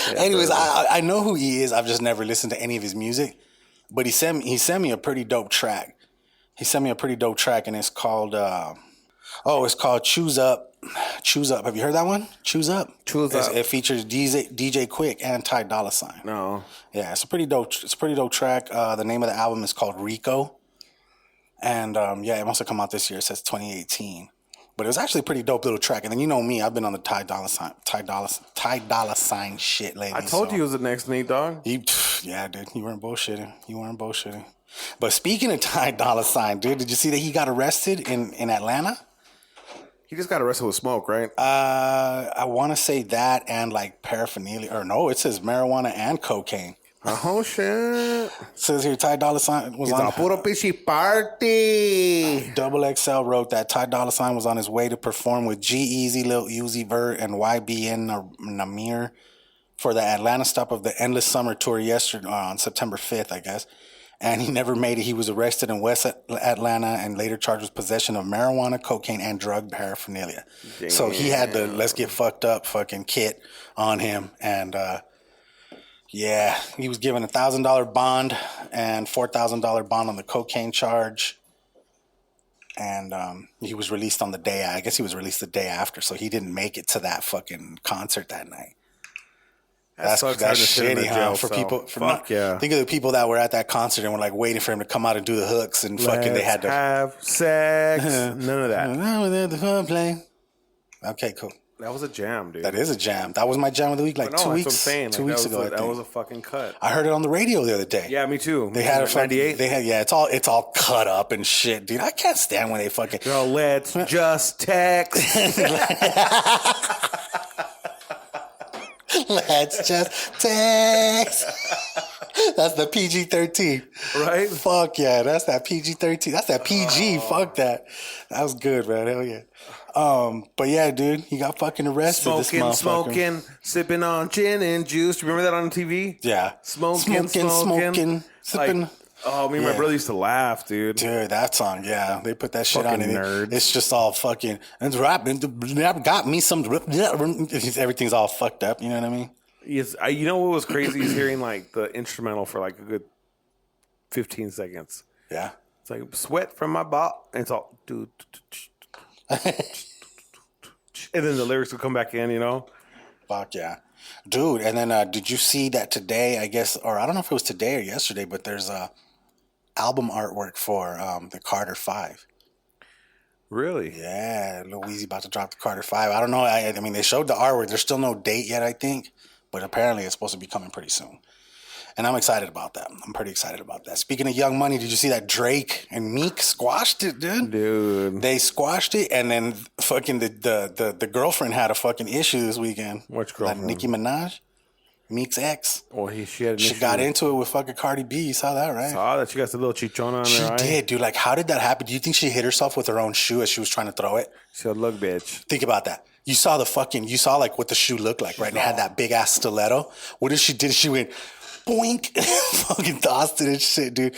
Yeah, anyways, I know who he is. I've just never listened to any of his music. But he sent me a pretty dope track. And it's called it's called Choose Up. Choose Up. Have you heard that one? Choose Up. It features DJ Quik and Ty Dolla $ign. No. Yeah, it's a pretty dope track. The name of the album is called Rico. And it must have come out this year. It says 2018. But it was actually a pretty dope little track. And then you know me, I've been on the Ty Dolla $ign shit lately. I told you it was the next Nate Dogg. Yeah, dude. You weren't bullshitting. But speaking of Ty Dolla $ign, dude, did you see that he got arrested in Atlanta? He just got arrested with smoke, right? I want to say that and like paraphernalia. Or no, it says marijuana and cocaine. Oh, shit. It says here Ty Dolla $ign was on... puro pichi party. Double XL wrote that Ty Dolla $ign was on his way to perform with G-Eazy, Lil Uzi Vert, and YBN Namir for the Atlanta stop of the Endless Summer Tour yesterday on September 5th, I guess. And he never made it. He was arrested in West Atlanta and later charged with possession of marijuana, cocaine, and drug paraphernalia. Damn. So he had the let's get fucked up fucking kit on him. And he was given $1,000 bond and $4,000 bond on the cocaine charge. And he was released on the day. I guess he was released the day after. So he didn't make it to that fucking concert that night. That's shitty, huh? For people, think of the people that were at that concert and were like waiting for him to come out and do the hooks and fucking. They had to have sex. None of that. The fun play. Okay, cool. That was a jam, dude. That is a jam. That was my jam of the week, like 2 weeks. That's what I'm saying. 2 weeks ago. That was a fucking cut. I heard it on the radio the other day. Yeah, me too. They had a 98. They had it's all cut up and shit, dude. I can't stand when they fucking. Yo, let's just text. Let's just text. That's the PG-13. Right? Fuck yeah. That's that PG-13. That's that PG. Fuck that. That was good, man. Hell yeah. But yeah, dude, he got fucking arrested. Smoking, sipping on gin and juice. Remember that on TV? Yeah. Smoking, sipping. Like, oh, me and my brother used to laugh, dude. Dude, that song, yeah. They put that shit fucking on it. Nerds. It's just all fucking, and rap got me some, everything's all fucked up, you know what I mean? Yes, you know what was crazy is hearing like the instrumental for like a good 15 seconds. Yeah. It's like sweat from my butt, and it's all dude. And then the lyrics will come back in, you know? Fuck yeah. Dude, and then did you see that today, I guess, or I don't know if it was today or yesterday, but there's album artwork for the Carter 5. Really? Yeah, Lil Weezy about to drop the Carter 5. I don't know. I mean, they showed the artwork. There's still no date yet, I think, but apparently it's supposed to be coming pretty soon. And I'm excited about that. I'm pretty excited about that. Speaking of Young Money, did you see that Drake and Meek squashed it, dude? Dude. They squashed it, and then fucking the girlfriend had a fucking issue this weekend. Which girlfriend? Like Nicki Minaj, Meek's ex. Well, she got into it with fucking Cardi B. You saw that, right? Saw that. She got the little chichona on her eye. She did, dude. Like, how did that happen? Do you think she hit herself with her own shoe as she was trying to throw it? She said, look, bitch. Think about that. You saw like what the shoe looked like, right? And it had that big ass stiletto. What did she do? She went boink, fucking tossed it and shit, dude.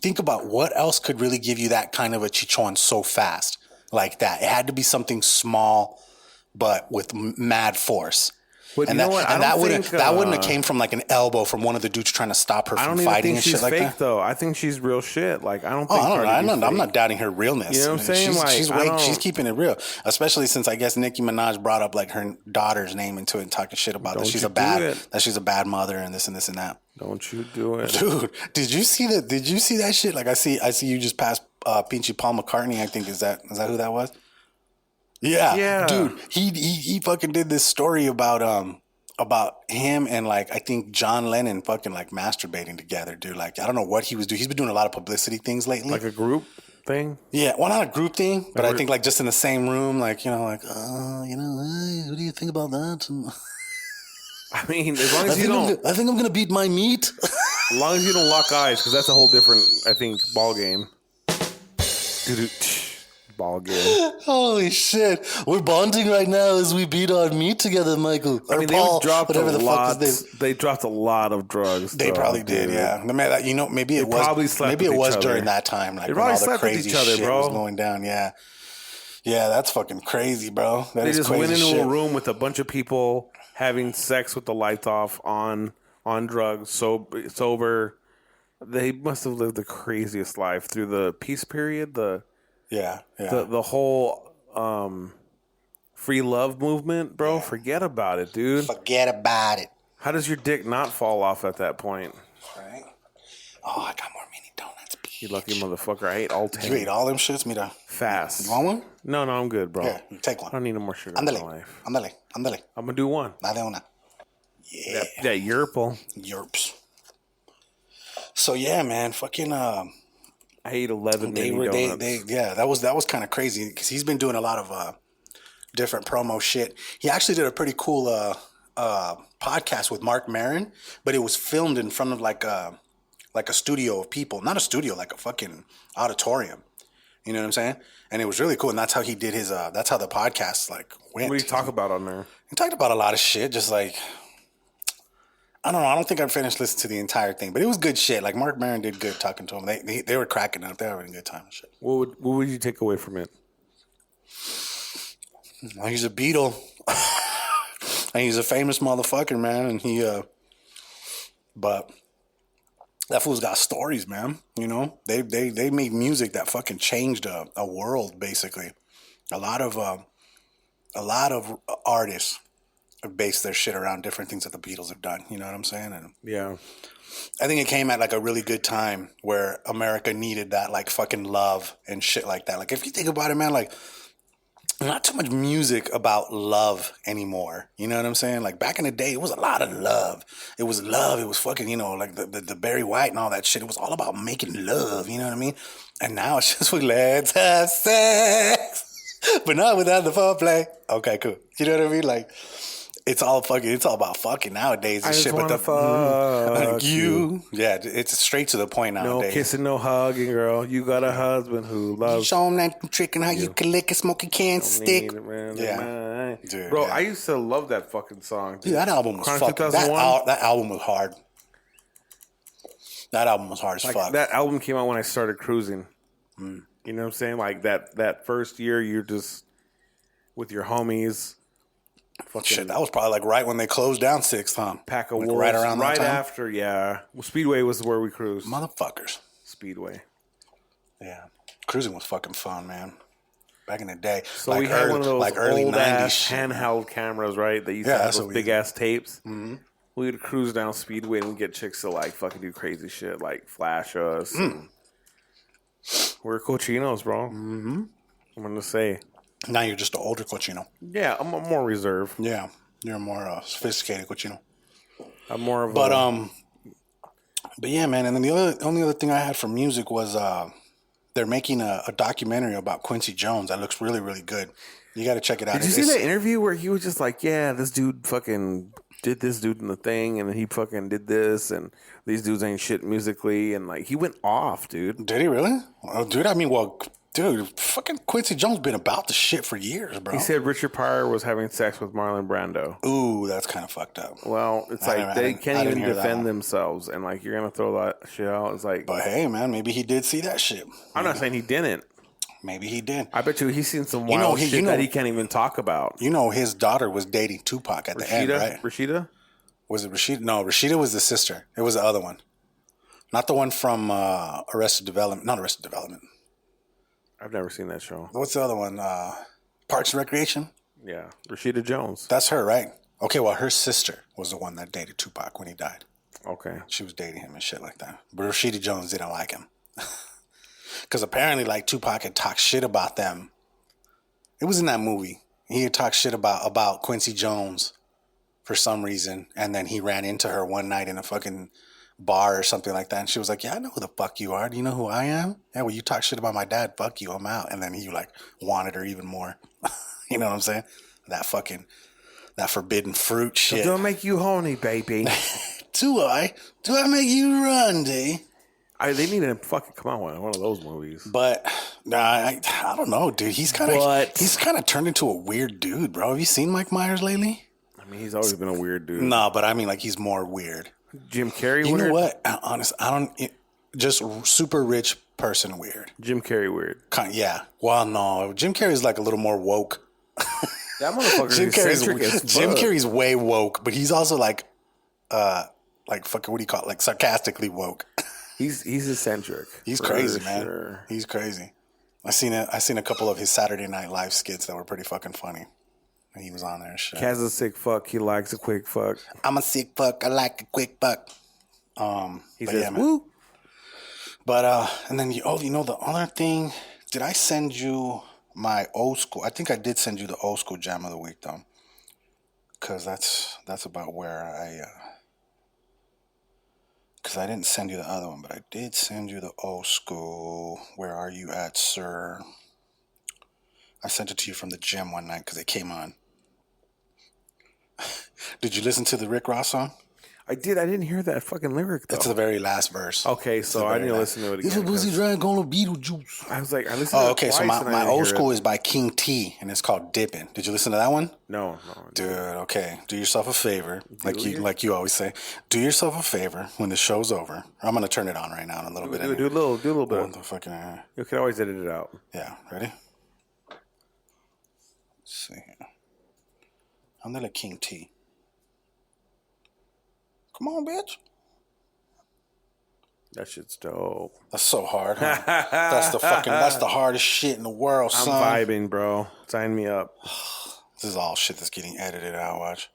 Think about what else could really give you that kind of a chichon so fast like that. It had to be something small, but with mad force. But and you know what? That wouldn't have came from like an elbow from one of the dudes trying to stop her from fighting and shit like that. I don't even think she's fake though. I think she's real shit. Like I don't think. I'm not doubting her realness. You know what I'm saying? She's keeping it real, especially since I guess Nicki Minaj brought up like her daughter's name into it and talking shit about that she's a bad mother and this and this and that. Don't you do it, dude? Did you see that? Did you see that shit? Like I see you just passed Pinchy Paul McCartney. I think is that who that was? Yeah, dude. He fucking did this story about him and like I think John Lennon fucking like masturbating together, dude. Like I don't know what he was doing. He's been doing a lot of publicity things lately. Like a group thing? Yeah, well not a group thing, but I think like just in the same room, like, you know, like, hey, what do you think about that? I mean, as long as you don't... I think I'm going to beat my meat. As long as you don't lock eyes, because that's a whole different, I think, ball game. Ball game. Holy shit. We're bonding right now as we beat our meat together, Michael. Or Paul, whatever the fuck his name. They dropped a lot of drugs. They probably did, yeah. You know, maybe it was during that time, like when all the crazy shit was going down, yeah. Yeah, that's fucking crazy, bro. They just went into a room with a bunch of people having sex with the lights off on drugs, sober. They must have lived the craziest life through the peace period, the whole free love movement, bro. Yeah. Forget about it, dude. Forget about it. How does your dick not fall off at that point? Right. Oh, I got more mini donuts, bitch. You lucky motherfucker. I ate all 10. You ate all them shits, mira. Fast. You want one? No, I'm good, bro. Here, take one. I don't need no more sugar in my life. Ándale. I'm gonna do one. Dale una. Yeah. That Yerpal. Yerps. So yeah, man, fucking. I ate 11 mini donuts. That was kind of crazy because he's been doing a lot of different promo shit. He actually did a pretty cool podcast with Mark Maron, but it was filmed in front of like a studio of people, not a studio, like a fucking auditorium. You know what I'm saying? And it was really cool, and that's how he did his. That's how the podcast like went. What did he talk about on there? He talked about a lot of shit, just like. I don't know. I don't think I finished listening to the entire thing, but it was good shit. Like Mark Maron did good talking to him. They were cracking up. They were having a good time and shit. What would you take away from it? He's a Beatle, and he's a famous motherfucker, man. And but that fool's got stories, man. You know, they made music that fucking changed a world. Basically, a lot of artists base their shit around different things that the Beatles have done. You know what I'm saying? And yeah. I think it came at like a really good time where America needed that like fucking love and shit like that. Like if you think about it, man, like not too much music about love anymore. You know what I'm saying? Like back in the day, it was a lot of love. It was love. It was fucking, you know, like the Barry White and all that shit. It was all about making love. You know what I mean? And now it's just let's have sex, but not without the foreplay. Okay, cool. You know what I mean? Like, it's all about fucking nowadays and shit. But fuck you. Yeah, it's straight to the point nowadays. No kissing, no hugging, girl. You got a husband who loves. Show him that trick and how you can lick a smoking can stick. Yeah, dude, bro. Yeah. I used to love that fucking song. Dude, that album was fucking. That album was hard. That album was hard as fuck. That album came out when I started cruising. You know what I'm saying? Like that first year, you're just with your homies. Shit, that was probably like right when they closed down Sixth, huh? Pack of Wolves. Right around that time? After, yeah. Well, Speedway was where we cruised. Motherfuckers. Speedway. Yeah. Cruising was fucking fun, man. Back in the day. So like we had one of those early old 90s ass handheld cameras, right? That used to have those big ass tapes. Mm-hmm. We would cruise down Speedway and get chicks to like fucking do crazy shit, like flash us. We're cochinos, bro. Mm-hmm. I'm gonna say. Now you're just an older cochino. Yeah, I'm more reserved. Yeah, you're a more sophisticated cochino. I'm more of a... But yeah, man. And then the only other thing I had for music was they're making a documentary about Quincy Jones that looks really, really good. You got to check it out. Did you see that interview where he was just like, yeah, this dude fucking did this dude in the thing, and then he fucking did this, and these dudes ain't shit musically, and like he went off, dude. Did he really? Oh, dude, I mean, well, dude, fucking Quincy Jones been about the shit for years, bro. He said Richard Pryor was having sex with Marlon Brando. Ooh, that's kind of fucked up. Well, it's like they can't even defend themselves, and like you're gonna throw that shit out. It's like, but hey, man, maybe he did see that shit. I'm not saying he didn't. Maybe he did. I bet you he's seen some wild shit that he can't even talk about. You know, his daughter was dating Tupac at the end, right? Rashida? Was it Rashida? No, Rashida was the sister. It was the other one. Not the one from Arrested Development. Not Arrested Development. I've never seen that show. What's the other one? Parks and Recreation? Yeah. Rashida Jones. That's her, right? Okay, well, her sister was the one that dated Tupac when he died. Okay. She was dating him and shit like that. But Rashida Jones didn't like him. Because apparently, like, Tupac had talked shit about them. It was in that movie. He had talked shit about Quincy Jones for some reason. And then he ran into her one night in a fucking bar or something like that. And she was like, yeah, I know who the fuck you are. Do you know who I am? Yeah, well, you talk shit about my dad. Fuck you. I'm out. And then he, like, wanted her even more. You know what I'm saying? That forbidden fruit shit. Do I make you horny, baby? Do I? Do I make you run, D? They need to fucking come out with one of those movies. But I don't know, dude. He's kind of turned into a weird dude, bro. Have you seen Mike Myers lately? I mean, he's always been a weird dude. No, but I mean, like, he's more weird. Jim Carrey weird? You know what? Honest, just super rich person weird. Jim Carrey weird. Yeah. Well, no. Jim Carrey's like a little more woke. That motherfucker Jim Carrey's way woke, but he's also like fucking, what do you call it? Like sarcastically woke. He's eccentric. He's crazy, man. He's crazy. I seen a couple of his Saturday Night Live skits that were pretty fucking funny. And he was on there and shit. Kaz a sick fuck. He likes a quick fuck. I'm a sick fuck. I like a quick fuck. He says, yeah, woo. But and then the other thing. Did I send you my old school? I think I did send you the old school jam of the week though, because that's about where because I didn't send you the other one, but I did send you the old school. Where are you at, sir? I sent it to you from the gym one night because it came on. Did you listen to the Rick Ross song? I did. I didn't hear that fucking lyric, though. It's the very last verse. Okay, so I didn't listen to it again. If a pussy drank on a Beetlejuice. I was like, I listened to it okay, twice. So my old school is by King T, and it's called Dippin. Did you listen to that one? No. Dude, okay. Do yourself a favor, like you always say. Do yourself a favor when the show's over. I'm going to turn it on right now in a little bit. Do a little bit. You can always edit it out. Yeah, ready? Let's see here. Andale King T. Come on, bitch. That shit's dope. That's so hard, huh? That's the hardest shit in the world, son. I'm vibing, bro. Sign me up. This is all shit that's getting edited out, watch.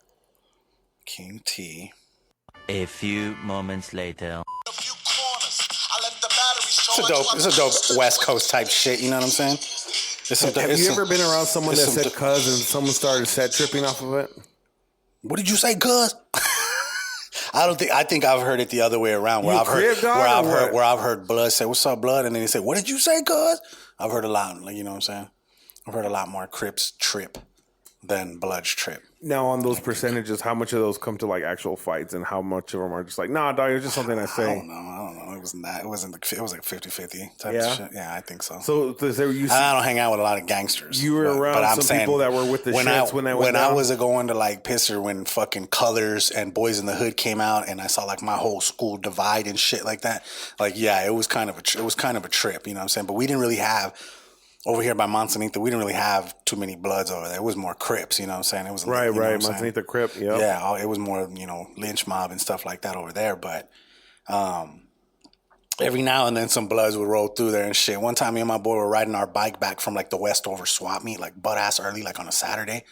King T. A few moments later. It's a dope West Coast type shit, you know what I'm saying? Have you ever been around someone that said cuz and someone started set tripping off of it? What did you say, cuz? I think I've heard it the other way around where I've heard Blood say, "What's up, Blood?" And then he said, "What did you say, cuz?" I've heard a lot, like, you know what I'm saying? I've heard a lot more Crips trip than Blood's trip. Now, on those percentages, how much of those come to like actual fights, and how much of them are just like, nah, dog, it's just something I say? I don't know. It wasn't that. It was like 50-50 type of shit. Yeah, I think so. So I don't hang out with a lot of gangsters. You were around some people that were with the shits when I was going to like Pisser when fucking Colors and Boys in the Hood came out, and I saw like my whole school divide and shit like that. Like, yeah, it was kind of a trip, you know what I'm saying? But we didn't really have. Over here by Manzanita, we didn't really have too many Bloods over there. It was more Crips, you know what I'm saying? It was right. Manzanita Crip, yeah. Yeah, it was more, lynch mob and stuff like that over there. But every now and then some Bloods would roll through there and shit. One time me and my boy were riding our bike back from like the Westover swap meet, like butt ass early, like on a Saturday.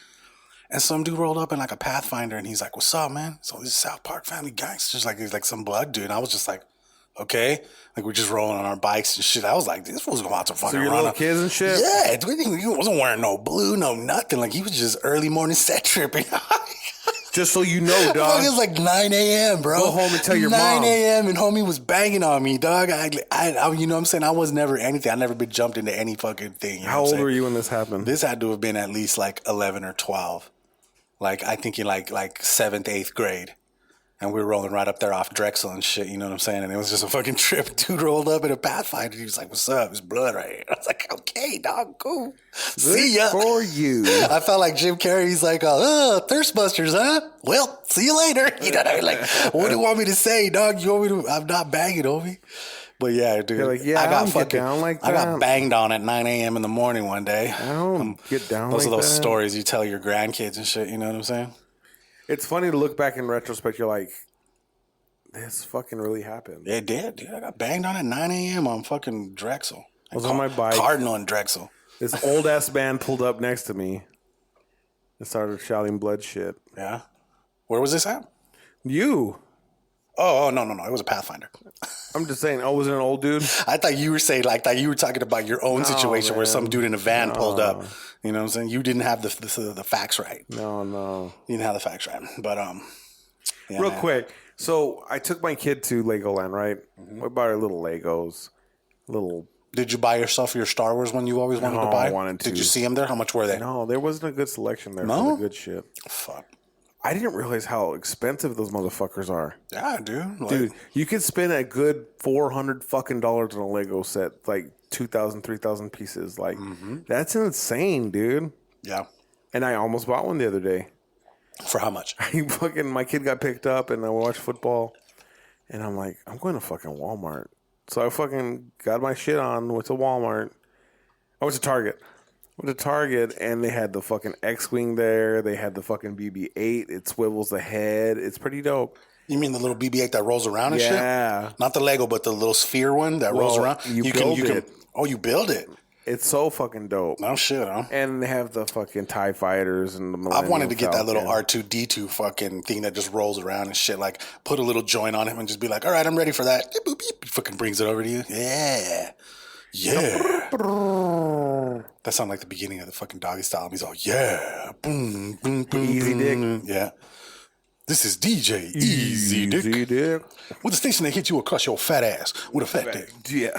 And some dude rolled up in like a Pathfinder and he's like, "What's up, man?" So this is South Park Family Gangsters. Like, he's like some Blood dude. And I was just like, okay, like we're just rolling on our bikes and shit. I was like, this fool's about to fucking run run little up. Kids and shit. Yeah, he wasn't wearing no blue, no nothing. Like he was just early morning set tripping. Just so you know, dog. It's like 9 a.m., bro. Go home and tell your 9 mom. 9 a.m. and homie was banging on me, dog. I you know what I'm saying? I was never anything. I never been jumped into any fucking thing. You know How old were you when this happened? This had to have been at least like 11 or 12. Like, I think in like 7th, 8th grade. And we were rolling right up there off Drexel and shit, you know what I'm saying? And it was just a fucking trip. Dude rolled up in a Pathfinder. He was like, what's up? It's blood right here. I was like, okay, dog, cool. See ya. For you. I felt like Jim Carrey. He's like, thirst busters, huh? Well, see you later. You know what I mean? Like, what do you want me to say, dog? You want me to? I'm not banging, homie. But yeah, dude. You're like, yeah, I don't get down like that. I got banged on at 9 a.m. in the morning one day. I don't get down those like that. Those are those stories you tell your grandkids and shit. You know what I'm saying? It's funny to look back in retrospect. You're like, this fucking really happened. It did, dude. I got banged on at 9 a.m. on fucking Drexel. I was on my bike. Cardinal and Drexel. This old ass man pulled up next to me and started shouting blood shit. Yeah. Where was this at? You. Oh, no. It was a Pathfinder. I'm just saying, was it an old dude? I thought you were saying, like, that you were talking about your own situation where some dude in a van pulled up. You know what I'm saying? You didn't have the facts right. No. You didn't have the facts right. But, yeah, Real man. quick. So I took my kid to Legoland, right? We bought her little Legos. Did you buy yourself your Star Wars one you always wanted to buy? I wanted to. Did you see them there? How much were they? No, there wasn't a good selection there No? for the good shit. Fuck. I didn't realize how expensive those motherfuckers are. Yeah, dude. Like, Dude, you could spend a good $400 fucking dollars on a Lego set, like 2,000, 3,000 pieces. Like, that's insane, dude. Yeah. And I almost bought one the other day. For how much? My kid got picked up and I watched football. And I'm like, I'm going to fucking Walmart. So I fucking got my shit on, went to Walmart. I went to Target. And they had the fucking X-Wing there. They had the fucking BB-8. It swivels the head. It's pretty dope. You mean the little BB-8 that rolls around and shit? Yeah. Not the Lego, but the little sphere one that rolls around? You build it. Oh, you build it? It's so fucking dope. No shit, huh? And they have the fucking TIE fighters and the Millennium I've wanted to get that little Falcon. R2-D2 fucking thing that just rolls around and shit. Like, put a little joint on him and just be like, all right, I'm ready for that. Beep, boop, beep. Fucking brings it over to you. Yeah. That sounded like the beginning of the fucking Doggy Style. He's all, yeah. Boom, boom, boom, Easy boom. Dick. Yeah. This is DJ Easy Dick. With the station that hit you across your fat ass with a fat dick. Yeah.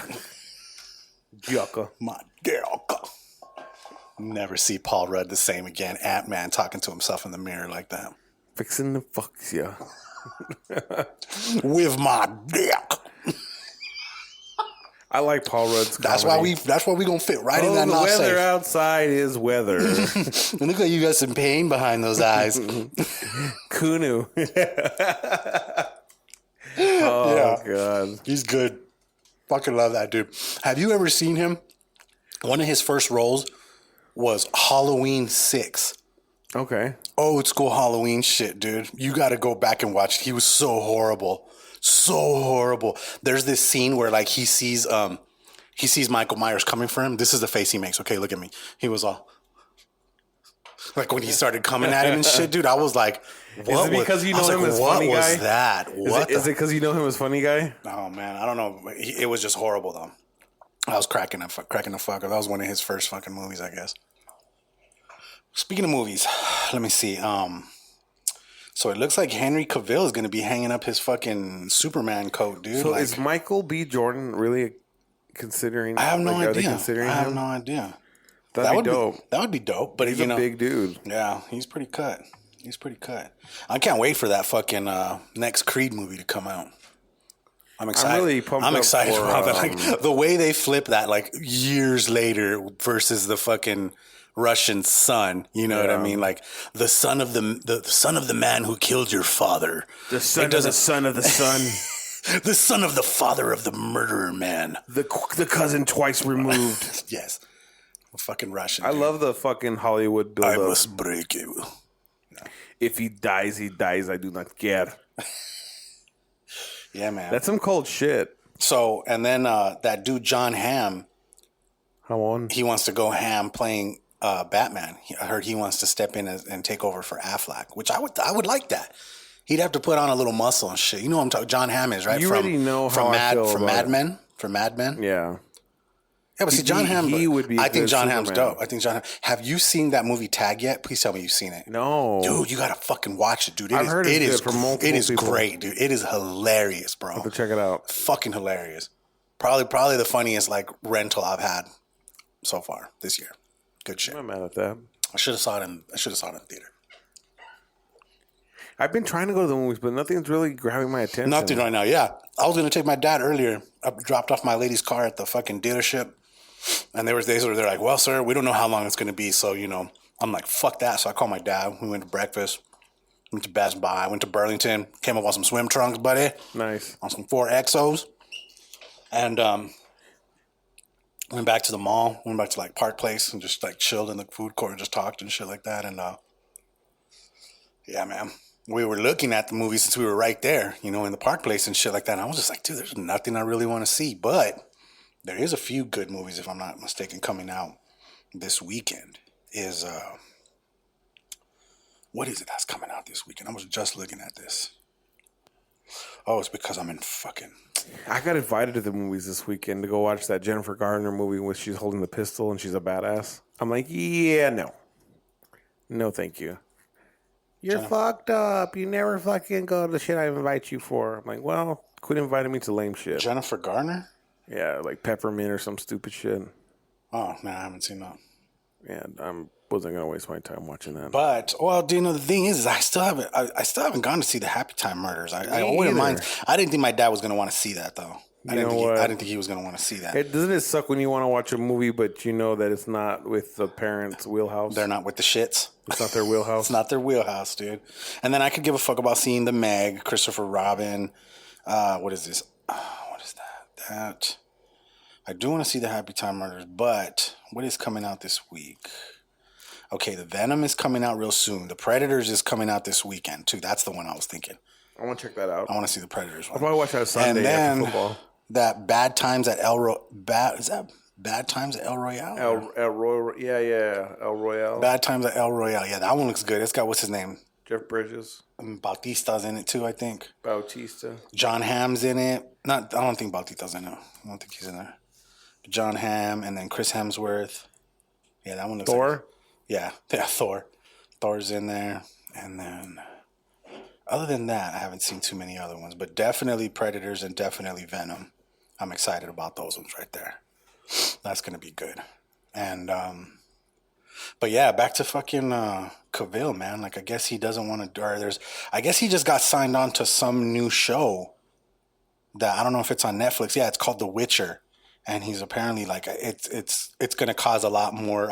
Yucca. My girl. Never see Paul Rudd the same again. Ant-Man talking to himself in the mirror like that. Fixing the fucks, yeah. With my dick. I like Paul Rudd's comedy. That's why we gonna fit right in that the not weather safe. outside is weather. Look like you got some pain behind those eyes. Kunu. God. He's good. Fucking love that dude. Have you ever seen him? One of his first roles was Halloween 6. Okay. Old school Halloween shit, dude. You got to go back and watch. He was so horrible. So horrible. There's this scene where like he sees Michael Myers coming for him. This is the face he makes. Okay, look at me. He was all like when he started coming at him and shit, dude. I was like, what? Is it because you know him as funny guy? What was that? Is it because you know him as funny guy? Oh man, I don't know. It was just horrible though. I was cracking the fuck up. That was one of his first fucking movies, I guess. Speaking of movies, let me see. So it looks like Henry Cavill is going to be hanging up his fucking Superman coat, dude. So like, is Michael B. Jordan really considering? I have no idea. Are they considering I have him? no idea. That'd be dope. That would be dope. But He's you a know, big dude. Yeah, he's pretty cut. I can't wait for that fucking next Creed movie to come out. I'm excited. I'm really pumped I'm up excited for, about that. Like the way they flip that, like years later versus the fucking Russian son. You know what I mean? Like the son of the man who killed your father. The son of the son of the son. The son of the father of the murderer man. The cousin twice removed. Yes. Fucking Russian. I dude. love the fucking Hollywood build-up. I must break you. If he dies, he dies. I do not care. Yeah, man. That's some cold shit. So, and then that dude John Hamm, How on? he wants to go ham playing Batman. I heard he wants to step in and take over for Affleck, which I would like that. He'd have to put on a little muscle and shit. You know what I'm talking? John Hamm is right. You already know how I feel from about Mad it. Men. From Mad Men. Yeah. Yeah, but see, John Hamm. He would be. I think John Hamm's Superman. dope. I think John. Have you seen that movie Tag yet? Please tell me you've seen it. No, dude, you gotta fucking watch it, dude. I've heard it's good from multiple It is people. great, dude. It is hilarious, bro. I have to check it out. Fucking hilarious. Probably the funniest like rental I've had so far this year. Good shit. I'm not mad at that. I should have saw it in theater. I've been trying to go to the movies, but nothing's really grabbing my attention. Nothing right now. Yeah, I was gonna take my dad earlier. I dropped off my lady's car at the fucking dealership, and there was days where they're like, "Well, sir, we don't know how long it's gonna be, so I'm like, fuck that." So I called my dad. We went to breakfast. Went to Best Buy. Went to Burlington. Came up on some swim trunks, buddy. Nice. On some 4XOs, and went back to the mall. Went back to like Park Place and just like chilled in the food court and just talked and shit like that. And yeah, man. We were looking at the movie since we were right there, in the Park Place and shit like that. And I was just like, dude, there's nothing I really want to see. But there is a few good movies, if I'm not mistaken, coming out this weekend. What is it that's coming out this weekend? I was just looking at this. Oh, it's because I'm in fucking... I got invited to the movies this weekend to go watch that Jennifer Garner movie where she's holding the pistol and she's a badass. I'm like, yeah, no. No, thank you. You're fucked up. You never fucking go to the shit I invite you for. I'm like, well, quit inviting me to lame shit. Jennifer Garner? Yeah, like Peppermint or some stupid shit. Oh, no, I haven't seen that. Yeah, I wasn't gonna waste my time watching that. But the thing is I still haven't gone to see the Happy Time Murders. I wouldn't mind. I didn't think my dad was gonna want to see that though. I didn't think he was gonna want to see that. Doesn't it suck when you want to watch a movie but you know that it's not with the parents' wheelhouse? They're not with the shits. It's not their wheelhouse. It's not their wheelhouse, dude. And then I could give a fuck about seeing the Meg, Christopher Robin. What is this? What is that? I do want to see the Happy Time Murders, but what is coming out this week? Okay, the Venom is coming out real soon. The Predators is coming out this weekend too. That's the one I was thinking. I want to check that out. I want to see the Predators one. I'll probably watch that Sunday and then after football. That Bad Times at is that Bad Times at El Royale? El Royale. Bad Times at El Royale. Yeah, that one looks good. It's got, what's his name? Jeff Bridges. Bautista's in it too, I think. Bautista. John Hamm's in it. I don't think Bautista's in it. I don't think he's in there. John Hamm and then Chris Hemsworth. Yeah, that one looks Thor? Yeah, Thor. Thor's in there. And then, other than that, I haven't seen too many other ones. But definitely Predators and definitely Venom. I'm excited about those ones right there. That's going to be good. And, but yeah, back to fucking kAZual, man. Like, I guess he doesn't want to, I guess he just got signed on to some new show that, I don't know if it's on Netflix. Yeah, it's called The Witcher. And he's apparently like, it's going to cause a lot more,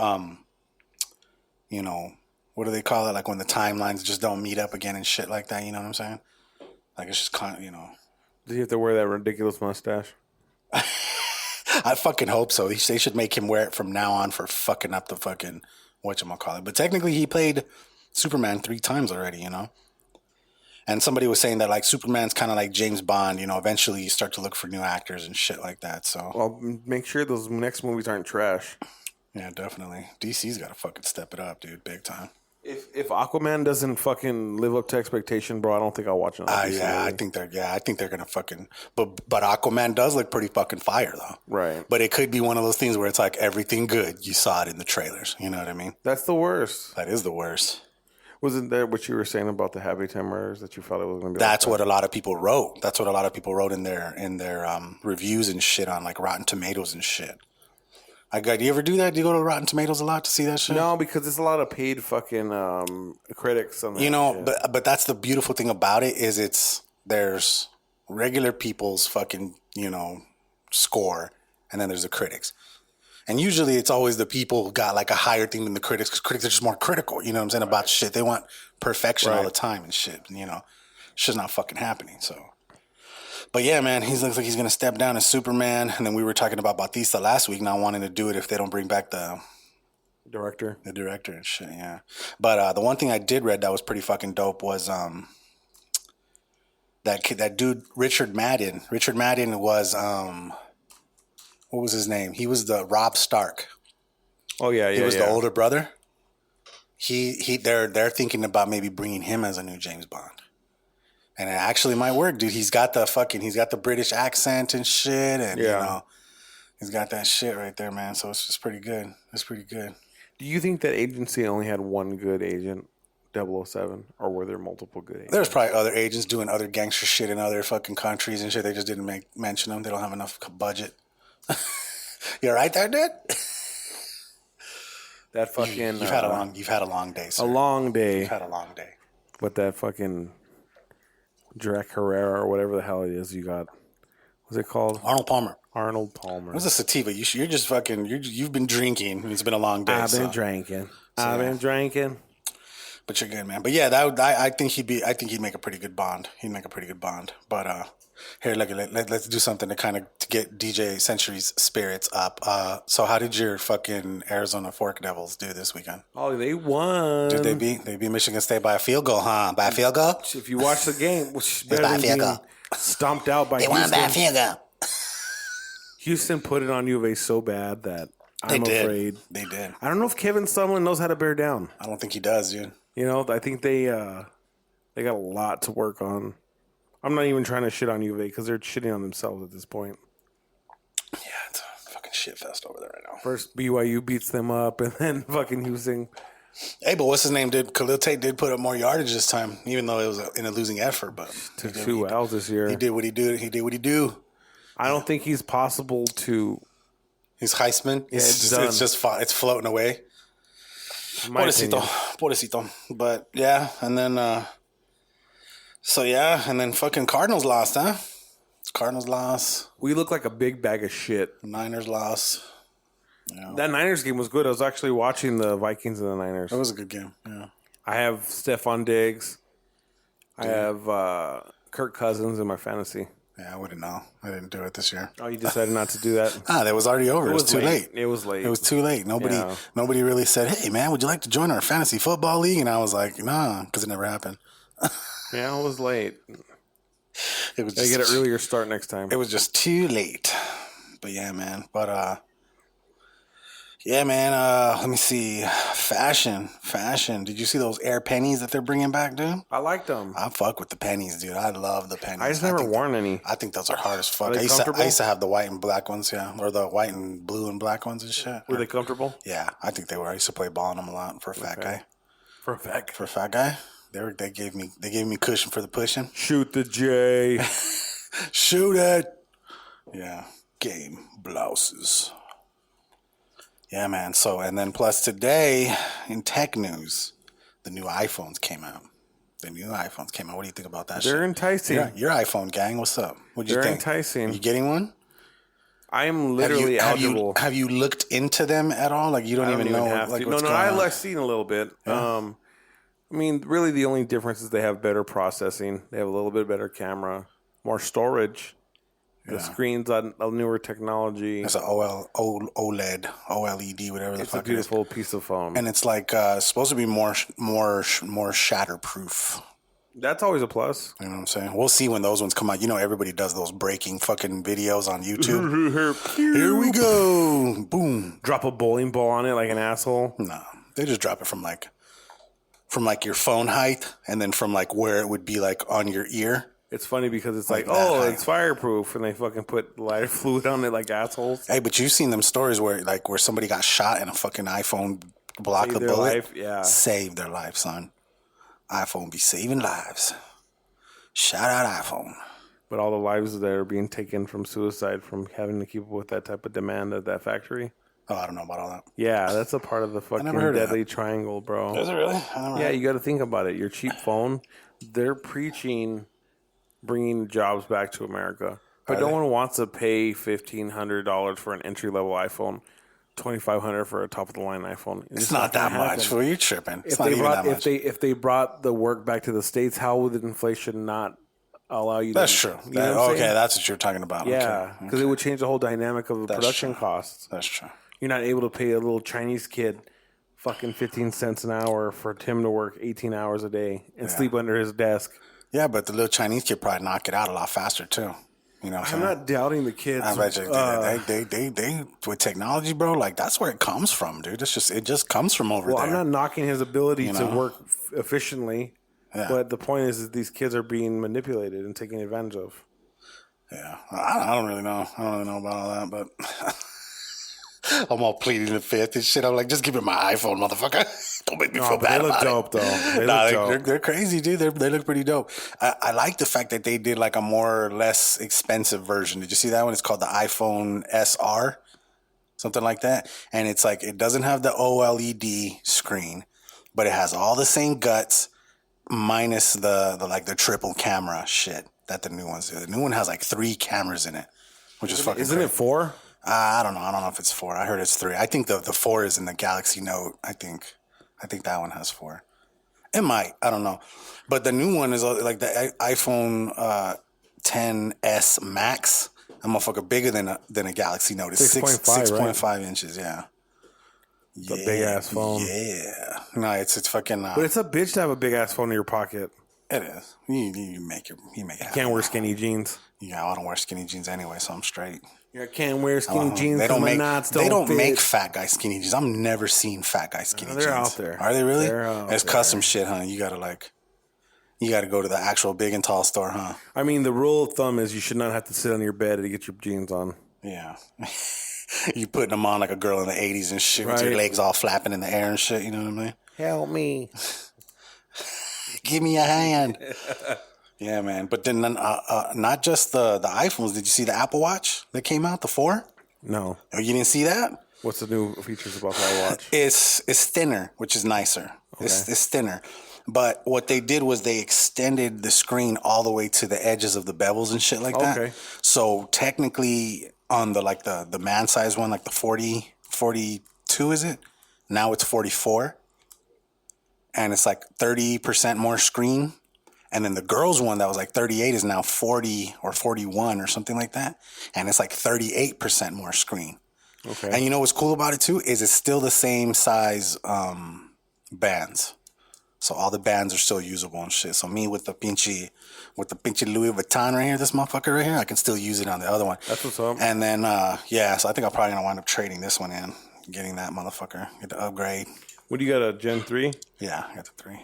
what do they call it? Like when the timelines just don't meet up again and shit like that. You know what I'm saying? Like it's just kind of, Does he have to wear that ridiculous mustache? I fucking hope so. They should make him wear it from now on for fucking up the fucking whatchamacallit. But technically he played Superman 3 times already, And somebody was saying that like Superman's kind of like James Bond, eventually you start to look for new actors and shit like that. So Well, make sure those next movies aren't trash. Yeah, definitely. DC's got to fucking step it up, dude, big time. If Aquaman doesn't fucking live up to expectation, bro, I don't think I'll watch it. I think they're gonna fucking. But Aquaman does look pretty fucking fire though. Right. But it could be one of those things where it's like everything good you saw it in the trailers. You know what I mean? That's the worst. That is the worst. Wasn't that what you were saying about the Happy Time Murders that you felt it was going to be? That's what a lot of people wrote. That's what a lot of people wrote in their reviews and shit on like Rotten Tomatoes and shit. Do you ever do that? Do you go to Rotten Tomatoes a lot to see that shit? No, because it's a lot of paid fucking critics on that shit. But that's the beautiful thing about it is there's regular people's fucking, score, and then there's the critics. And usually it's always the people who got like a higher thing than the critics because critics are just more critical, you know what I'm saying, about shit. They want perfection all the time and shit, shit's not fucking happening, so. But yeah, man, he looks like he's going to step down as Superman. And then we were talking about Bautista last week not wanting to do it if they don't bring back the director and shit, yeah. But the one thing I did read that was pretty fucking dope was that dude, Richard Madden. Richard Madden was, what was his name? He was the Rob Stark. Oh, yeah, He was the older brother. They're thinking about maybe bringing him as a new James Bond. And it actually might work, dude. He's got the British accent and shit, and He's got that shit right there, man. So it's just pretty good. It's pretty good. Do you think that agency only had one good agent, 007, or were there multiple good agents? There's probably other agents doing other gangster shit in other fucking countries and shit. They just didn't mention them. They don't have enough budget. You all right there, dude? That fucking You've had a long day, sir. a long day. You've had a long day. But that fucking Jack Herrera or whatever the hell it is you got. What's it called? Arnold Palmer. Arnold Palmer. It was a sativa. You're just fucking. You've been drinking. And it's been a long day. I've been drinking. I've been drinking. But you're good, man. But yeah, I think he'd make a pretty good Bond. He'd make a pretty good Bond. But here, let's do something to get DJ Century's spirits up. So how did your fucking Arizona Fork Devils do this weekend? Oh, they won. Did they beat Michigan State by a field goal, huh? By a field goal? If you watch the game, which is better by a than field being goal. stomped out by They Houston. won by a field goal. Houston put it on U of A so bad that I'm afraid. They did. I don't know if Kevin Sumlin knows how to bear down. I don't think he does, dude. You know, I think they got a lot to work on. I'm not even trying to shit on U of A because they're shitting on themselves at this point. Yeah, it's a fucking shit fest over there right now. First BYU beats them up, and then fucking Houston. Hey, but what's his name? Khalil Tate did put up more yardage this time, even though it was in a losing effort. But Took 2 L's this year. He did what he did. He did what he do. I don't think he's possible to. He's Heisman. Yeah, it's done. It's floating away. In my opinion. Pobrecito. But yeah, and then and then fucking Cardinals lost, huh? Cardinals lost. We look like a big bag of shit. Niners lost. Yeah. That Niners game was good. I was actually watching the Vikings and the Niners. That was a good game. Yeah. I have Stephon Diggs. I have Kirk Cousins in my fantasy. Yeah, I wouldn't know. I didn't do it this year. Oh, you decided not to do that? That was already over. It was too late. It was late. It was too late. Nobody really said, "Hey, man, would you like to join our fantasy football league?" And I was like, "Nah," because it never happened. Yeah, it was late. It was. They get an earlier start next time. It was just too late. But yeah, man. But yeah, man. Let me see. Fashion. Did you see those Air pennies that they're bringing back, dude? I liked them. I fuck with the pennies, dude. I love the pennies. I just never worn any. I think those are hard as fuck. Are they I used to have the white and black ones, yeah, or the white and blue and black ones and shit. Were they comfortable? Yeah, I think they were. I used to play ball in them a lot for a fat guy. For a fact. For a fat guy, they gave me cushion for the pushing. Shoot the J. Shoot it. Yeah, game blouses. Yeah, man. So, and then plus today in tech news, the new iPhones came out. What do you think about that? They're enticing. Your iPhone gang. What's up? What'd you think? They're enticing. Are you getting one? I'm literally eligible. Have you looked into them at all? Like you don't even know have like to. what's going on? I've seen a little bit. Yeah. I mean, really, the only difference is they have better processing. They have a little bit better camera, more storage. The screen's on a newer technology. It's an OLED, whatever the fuck it is. It's a beautiful piece of phone, and it's like supposed to be more shatterproof. That's always a plus. You know what I'm saying? We'll see when those ones come out. You know, everybody does those breaking fucking videos on YouTube. Here we go. Boom. Drop a bowling ball on it like an asshole. No, they just drop it from your phone height, and then from like where it would be like on your ear. It's funny because it's like it's fireproof, and they fucking put lighter fluid on it like assholes. Hey, but you've seen them stories where somebody got shot and a fucking iPhone blocked the bullet. Life, yeah. Saved their life, son. iPhone be saving lives. Shout out iPhone. But all the lives that are being taken from suicide from having to keep up with that type of demand at that factory. Oh, I don't know about all that. Yeah, that's a part of the fucking deadly triangle, bro. Is it really? You got to think about it. Your cheap phone, they're preaching bringing jobs back to America. But no one wants to pay $1,500 for an entry-level iPhone, $2,500 for a top-of-the-line iPhone. It's not that much. Well, you're tripping. It's not even that much. If they brought the work back to the States, how would inflation not allow you That's true. That's what you're talking about. Yeah, because it would change the whole dynamic of the production costs. That's true. You're not able to pay a little Chinese kid fucking 15 cents an hour for him to work 18 hours a day and sleep under his desk. Yeah, but the little Chinese kid probably knock it out a lot faster too. You know what I'm saying? I'm not doubting the kids. I bet you they with technology, bro. Like that's where it comes from, dude. It just comes from over there. Well, I'm not knocking his ability to work efficiently, but the point is these kids are being manipulated and taken advantage of. Yeah, I don't really know. I don't really know about all that, but I'm all pleading the fifth and shit. I'm like, just give me my iPhone, motherfucker. Don't make me feel but bad they look about dope, it. though. They Nah, look dope. they're crazy, dude. They look pretty dope. I like the fact that they did like a more or less expensive version. Did you see that one? It's called the iPhone SR, something like that. And it's like, it doesn't have the OLED screen, but it has all the same guts minus the triple camera shit that the new ones do. The new one has like 3 cameras in it, which is fucking Isn't crazy. it 4? I don't know. I don't know if it's 4. I heard it's 3. I think the 4 is in the Galaxy Note. I think that one has 4. It might. I don't know. But the new one is like the iPhone 10s Max. A motherfucker bigger than a Galaxy Note. It's 6.5 inches. Yeah. It's a big ass phone. Yeah. No, it's fucking. But it's a bitch to have a big ass phone in your pocket. It is. You make it. You make it happen. Can't wear skinny jeans. Yeah, I don't wear skinny jeans anyway, so I'm straight. Yeah, can't wear skinny jeans. They don't make. They don't fit. make fat guy skinny jeans. I've never seen fat guy skinny jeans. They're out there. Are they really? They're out There's there. custom shit, huh? You gotta go to the actual big and tall store, huh? I mean, the rule of thumb is you should not have to sit on your bed to get your jeans on. Yeah. You putting them on like a girl in the 80s and shit with your legs all flapping in the air and shit. You know what I mean? Help me. Give me a hand. Yeah, man. But then not just the iPhones. Did you see the Apple Watch that came out, the 4? No. Oh, you didn't see that? What's the new features about that watch? It's thinner, which is nicer. Okay. It's thinner. But what they did was they extended the screen all the way to the edges of the bevels and shit like that. Okay. So technically on the man size one, like the 42, is it? Now it's 44. And it's like 30% more screen. And then the girls one that was like 38 is now 40 or 41 or something like that. And it's like 38% more screen. Okay. And you know what's cool about it too is it's still the same size bands. So all the bands are still usable and shit. So me with the pinchy Louis Vuitton right here, this motherfucker right here, I can still use it on the other one. That's what's up. And then so I think I'm probably gonna wind up trading this one in, getting that motherfucker, get the upgrade. What do you got, a Gen 3? Yeah, I got the 3.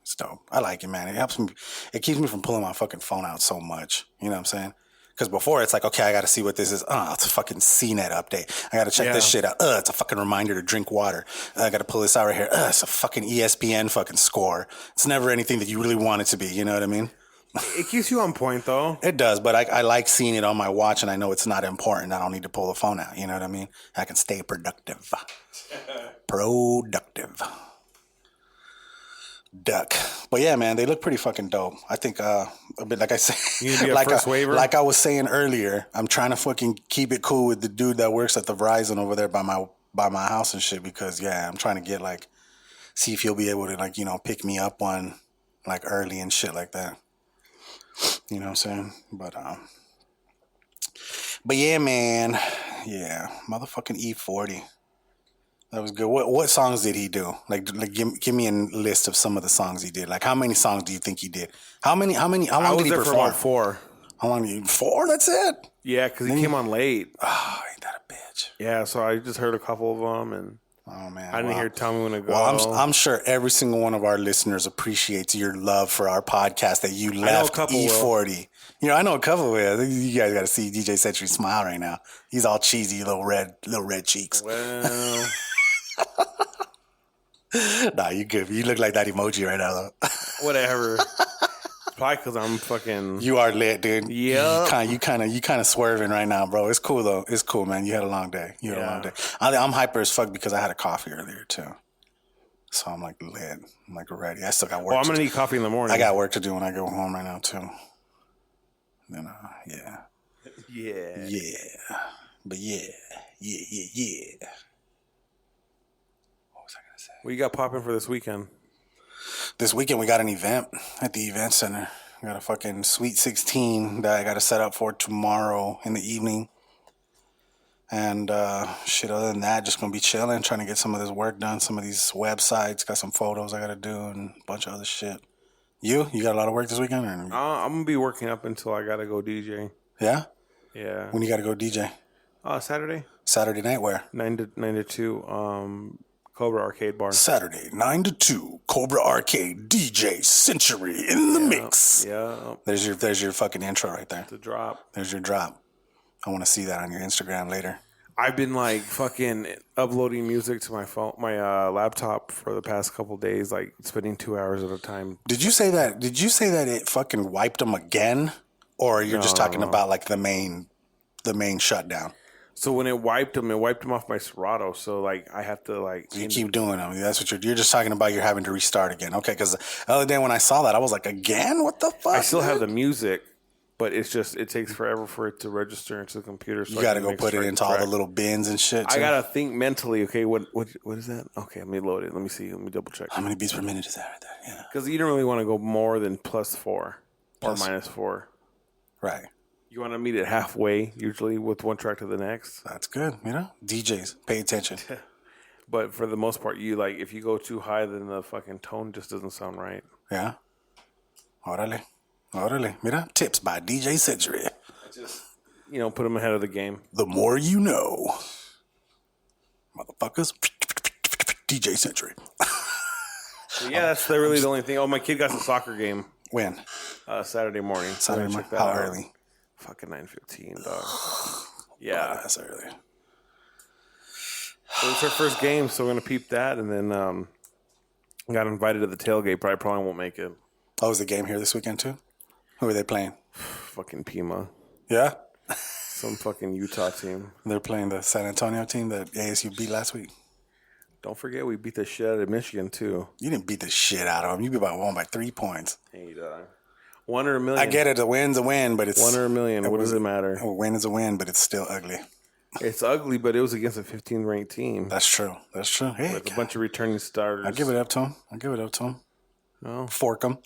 It's dope. I like it, man. It helps me. It keeps me from pulling my fucking phone out so much. You know what I'm saying? Because before it's like, okay, I got to see what this is. It's a fucking CNET update. I got to check this shit out. It's a fucking reminder to drink water. I got to pull this out right here. It's a fucking ESPN fucking score. It's never anything that you really want it to be. You know what I mean? It keeps you on point, though. It does, but I like seeing it on my watch, and I know it's not important. I don't need to pull the phone out. You know what I mean? I can stay productive. Duck. But yeah, man, they look pretty fucking dope. I think a bit like I said, like I was saying earlier, I'm trying to fucking keep it cool with the dude that works at the Verizon over there by my house and shit, because I'm trying to get see if he'll be able to pick me up one early and shit like that. You know what I'm saying? But yeah, man. Yeah, motherfucking E40. That was good. What songs did he do? Give me a list of some of the songs he did. How many songs do you think he did? How long did he perform? I was there for about 4. How long did he? 4? That's it? Yeah, because he came on late. Oh, ain't that a bitch? Yeah, so I just heard a couple of them, and oh man, I didn't hear "Tell Me When to Go." Well, I'm sure every single one of our listeners appreciates your love for our podcast that you left E40. Will. I know a couple will. You guys got to see DJ Century smile right now. He's all cheesy, little red cheeks. Well. Nah, you good. You look like that emoji right now, though. Whatever. Probably because I'm fucking. You are lit, dude. Yeah. You kind of swerving right now, bro. It's cool though. It's cool, man. You had a long day. You had a long day. I'm hyper as fuck because I had a coffee earlier too. So I'm lit. I'm ready. I still got work. Well, I'm gonna need coffee in the morning. I got work to do when I go home right now too. Then yeah. Yeah. Yeah. But yeah. What was I gonna say? What you got popping for this weekend? This weekend we got an event at the event center. We got a fucking Sweet 16 that I got to set up for tomorrow in the evening. And shit, other than that, just going to be chilling, trying to get some of this work done, some of these websites, got some photos I got to do and a bunch of other shit. You got a lot of work this weekend? Or? I'm going to be working up until I got to go DJ. Yeah? Yeah. When you got to go DJ? Saturday. Saturday night where? 9 to 2, Cobra Arcade Bar. Saturday, 9 to 2, Cobra Arcade, DJ Century in the mix. Yeah. There's your fucking intro right there. The drop. There's your drop. I want to see that on your Instagram later. I've been like fucking uploading music to my phone, my laptop for the past couple days, like spending 2 hours at a time. Did you say that it fucking wiped them again? Or you're just talking about like the main shutdown? So when it wiped them off my Serato. So like I have to like You keep doing them. That's what you're just talking about. You're having to restart again. Okay, because the other day when I saw that, I was like, again? What the fuck? I still have the music, but it's just it takes forever for it to register into the computer. So you got to go put it into all the little bins and shit. I gotta think mentally. Okay, what is that? Okay, let me load it. Let me see. Let me double check. How many beats per minute is that right there? Yeah, because you don't really want to go more than +4 or -4. Right. You want to meet it halfway, usually with one track to the next. That's good. DJs, pay attention. But for the most part, you like if you go too high, then the fucking tone just doesn't sound right. Yeah. Órale. Mira, tips by DJ Century. Just put them ahead of the game. The more you know, motherfuckers. DJ Century. Yeah, that's really the only thing. Oh, my kid got the soccer game. When? Saturday morning. Saturday morning. How early? Fucking 9:15, dog. Yeah, oh, that's early. So it's our first game, so we're gonna peep that, and then got invited to the tailgate, but I probably won't make it. Oh, is the game here this weekend too? Who are they playing? Fucking Pima. Yeah. Some fucking Utah team. They're playing the San Antonio team that ASU beat last week. Don't forget, we beat the shit out of Michigan too. You didn't beat the shit out of them. You beat won by 3 points. Hey, dog. 1 or a million. I get it. A win's a win, but it's 1 or a million. What does it matter? A win is a win, but it's still ugly. It's ugly, but it was against a 15-ranked team. That's true. Hey, with a bunch of returning starters. I'll give it up to him. No. Fork him.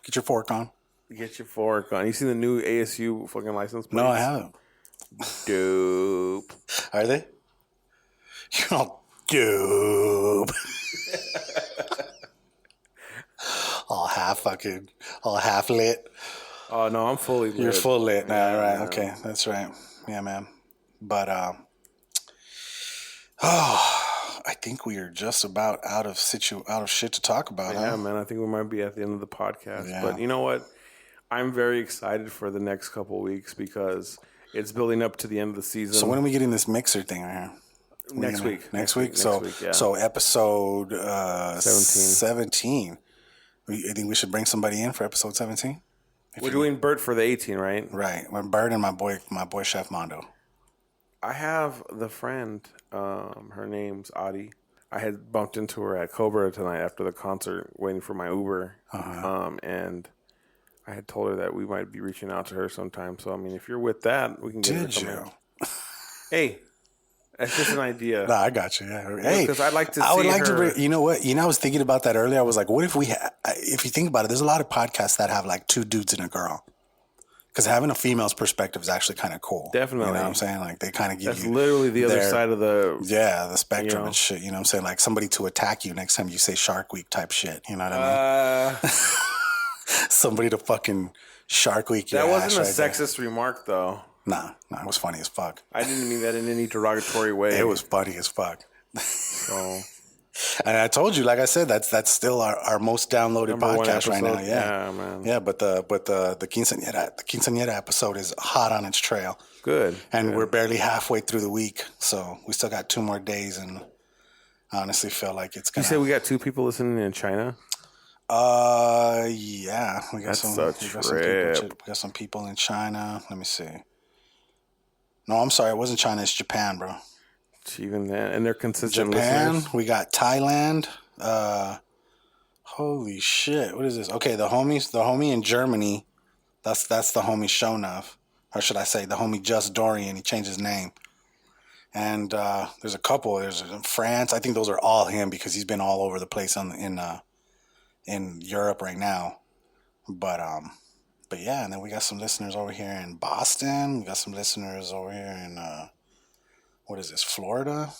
Get your fork on. Get your fork on. You seen the new ASU fucking license plates? No, I haven't. Dope. Are they? You're all dope. all half lit. Oh, no, I'm fully lit. You're full lit now, yeah, right? Man. Okay, that's right. Yeah, man. But, I think we are just about out of shit to talk about. Yeah, huh? man. I think we might be at the end of the podcast. Yeah. But you know what? I'm very excited for the next couple of weeks because it's building up to the end of the season. So when are we getting this mixer thing right here? Next week. Next week. Yeah. So episode 17. You think we should bring somebody in for episode 17? We're doing Bert for the 18, right? Right. We're Bert and my boy Chef Mondo. I have the friend. Her name's Ari. I had bumped into her at Cobra tonight after the concert, waiting for my Uber, and I had told her that we might be reaching out to her sometime. So I mean, if you're with that, we can get her to come in. Hey, that's just an idea. No, I got you. Yeah. Hey, because I'd like to. I would see like her. to bring. You know what? I was thinking about that earlier. I was like, what if if you think about it, there's a lot of podcasts that have like 2 dudes and a girl. Because having a female's perspective is actually kind of cool. Definitely. You know what I'm saying? Like, they kind of give That's literally the other side of the... Yeah, the spectrum and shit. You know what I'm saying? Like, somebody to attack you next time you say Shark Week type shit. You know what I mean? Somebody to fucking Shark Week your That wasn't ass a right sexist remark, though. Nah, it was funny as fuck. I didn't mean that in any derogatory way. It was funny as fuck. So... And I told you, like I said, that's still our most downloaded podcast right now. Yeah, man. Yeah, but the quinceañera episode is hot on its trail. Good. And we're barely halfway through the week, so we still got 2 more days, and I honestly feel like it's gonna. You say we got 2 people listening in China? Yeah, we got That's some. a We got some people in China. Let me see. No, I'm sorry, it wasn't China. It's Japan, bro. Even then, and they're consistent Japan. listeners. We got Thailand. Holy shit! What is this? Okay, the homie in Germany. That's the homie Shonav, or should I say the homie Just Dorian? He changed his name. And there's a couple. There's in France. I think those are all him because he's been all over the place in Europe right now. But yeah, and then we got some listeners over here in Boston. We got some listeners over here in what is this, Florida?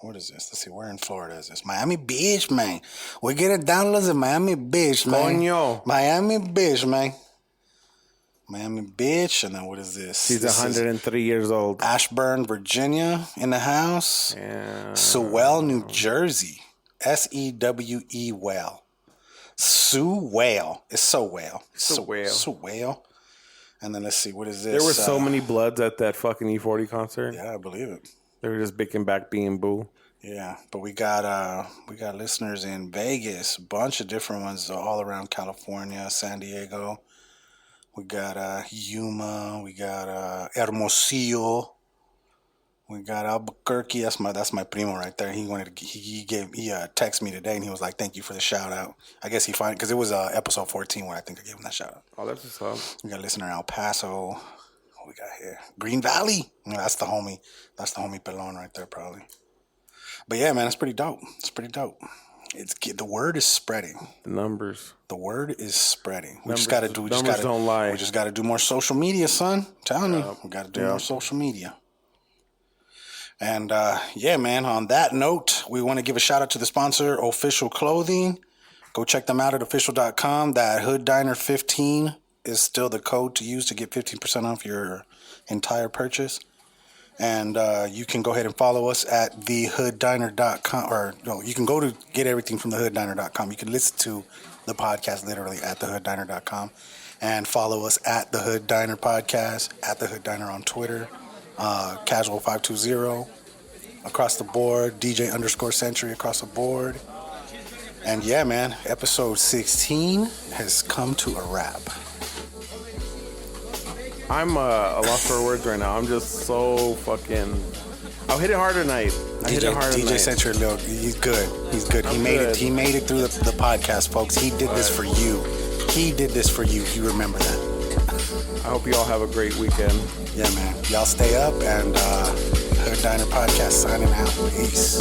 What is this? Let's see, where in Florida is this? Miami Beach, man. We're getting downloads in Miami Beach, man. Coño. Miami Beach, man. Miami Beach, and then what is this? She's 103 years old. Ashburn, Virginia, in the house. Yeah. Sewell, New Jersey. SEWE well. Sewell. It's Sewell. Sewell. And then let's see, what is this? There were so many Bloods at that fucking E40 concert. Yeah, I believe it. They were just bicking back being boo. Yeah, but we got listeners in Vegas, a bunch of different ones all around California, San Diego. We got Yuma, we got Hermosillo, we got Albuquerque. That's my primo right there. He texted me today and he was like, "Thank you for the shout out." I guess he because it was episode 14 where I think I gave him that shout out. Oh, that's what's up. We got a listener in El Paso. What we got here? Green Valley. That's the homie. That's the homie Pelon right there, probably. But yeah, man, it's pretty dope. It's pretty dope. The word is spreading. The numbers. The word is spreading. We Numbers, just got to do. don't lie. We just got to do more social media, son. I'm telling you, we got to do more social media. And yeah, man. On that note, we want to give a shout out to the sponsor, Official Clothing. Go check them out at official.com. That Hood Diner 15 is still the code to use to get 15% off your entire purchase. And you can go ahead and follow us at thehooddiner.com. Or no, you can go to get everything from thehooddiner.com. You can listen to the podcast literally at thehooddiner.com. And follow us at The Hood Diner Podcast, at The Hood Diner on Twitter, kAZual520 across the board, DJ_Century across the board. And yeah, man, episode 16 has come to a wrap. I'm a loss for words right now. I'm just so fucking. I'll hit it hard tonight. DJ Century, he's good. He's good. He made it. He made it through the podcast, folks. He did this for you. He did this for you. You remember that. I hope you all have a great weekend. Yeah, man. Y'all stay up, and Hood Diner Podcast signing out. Peace.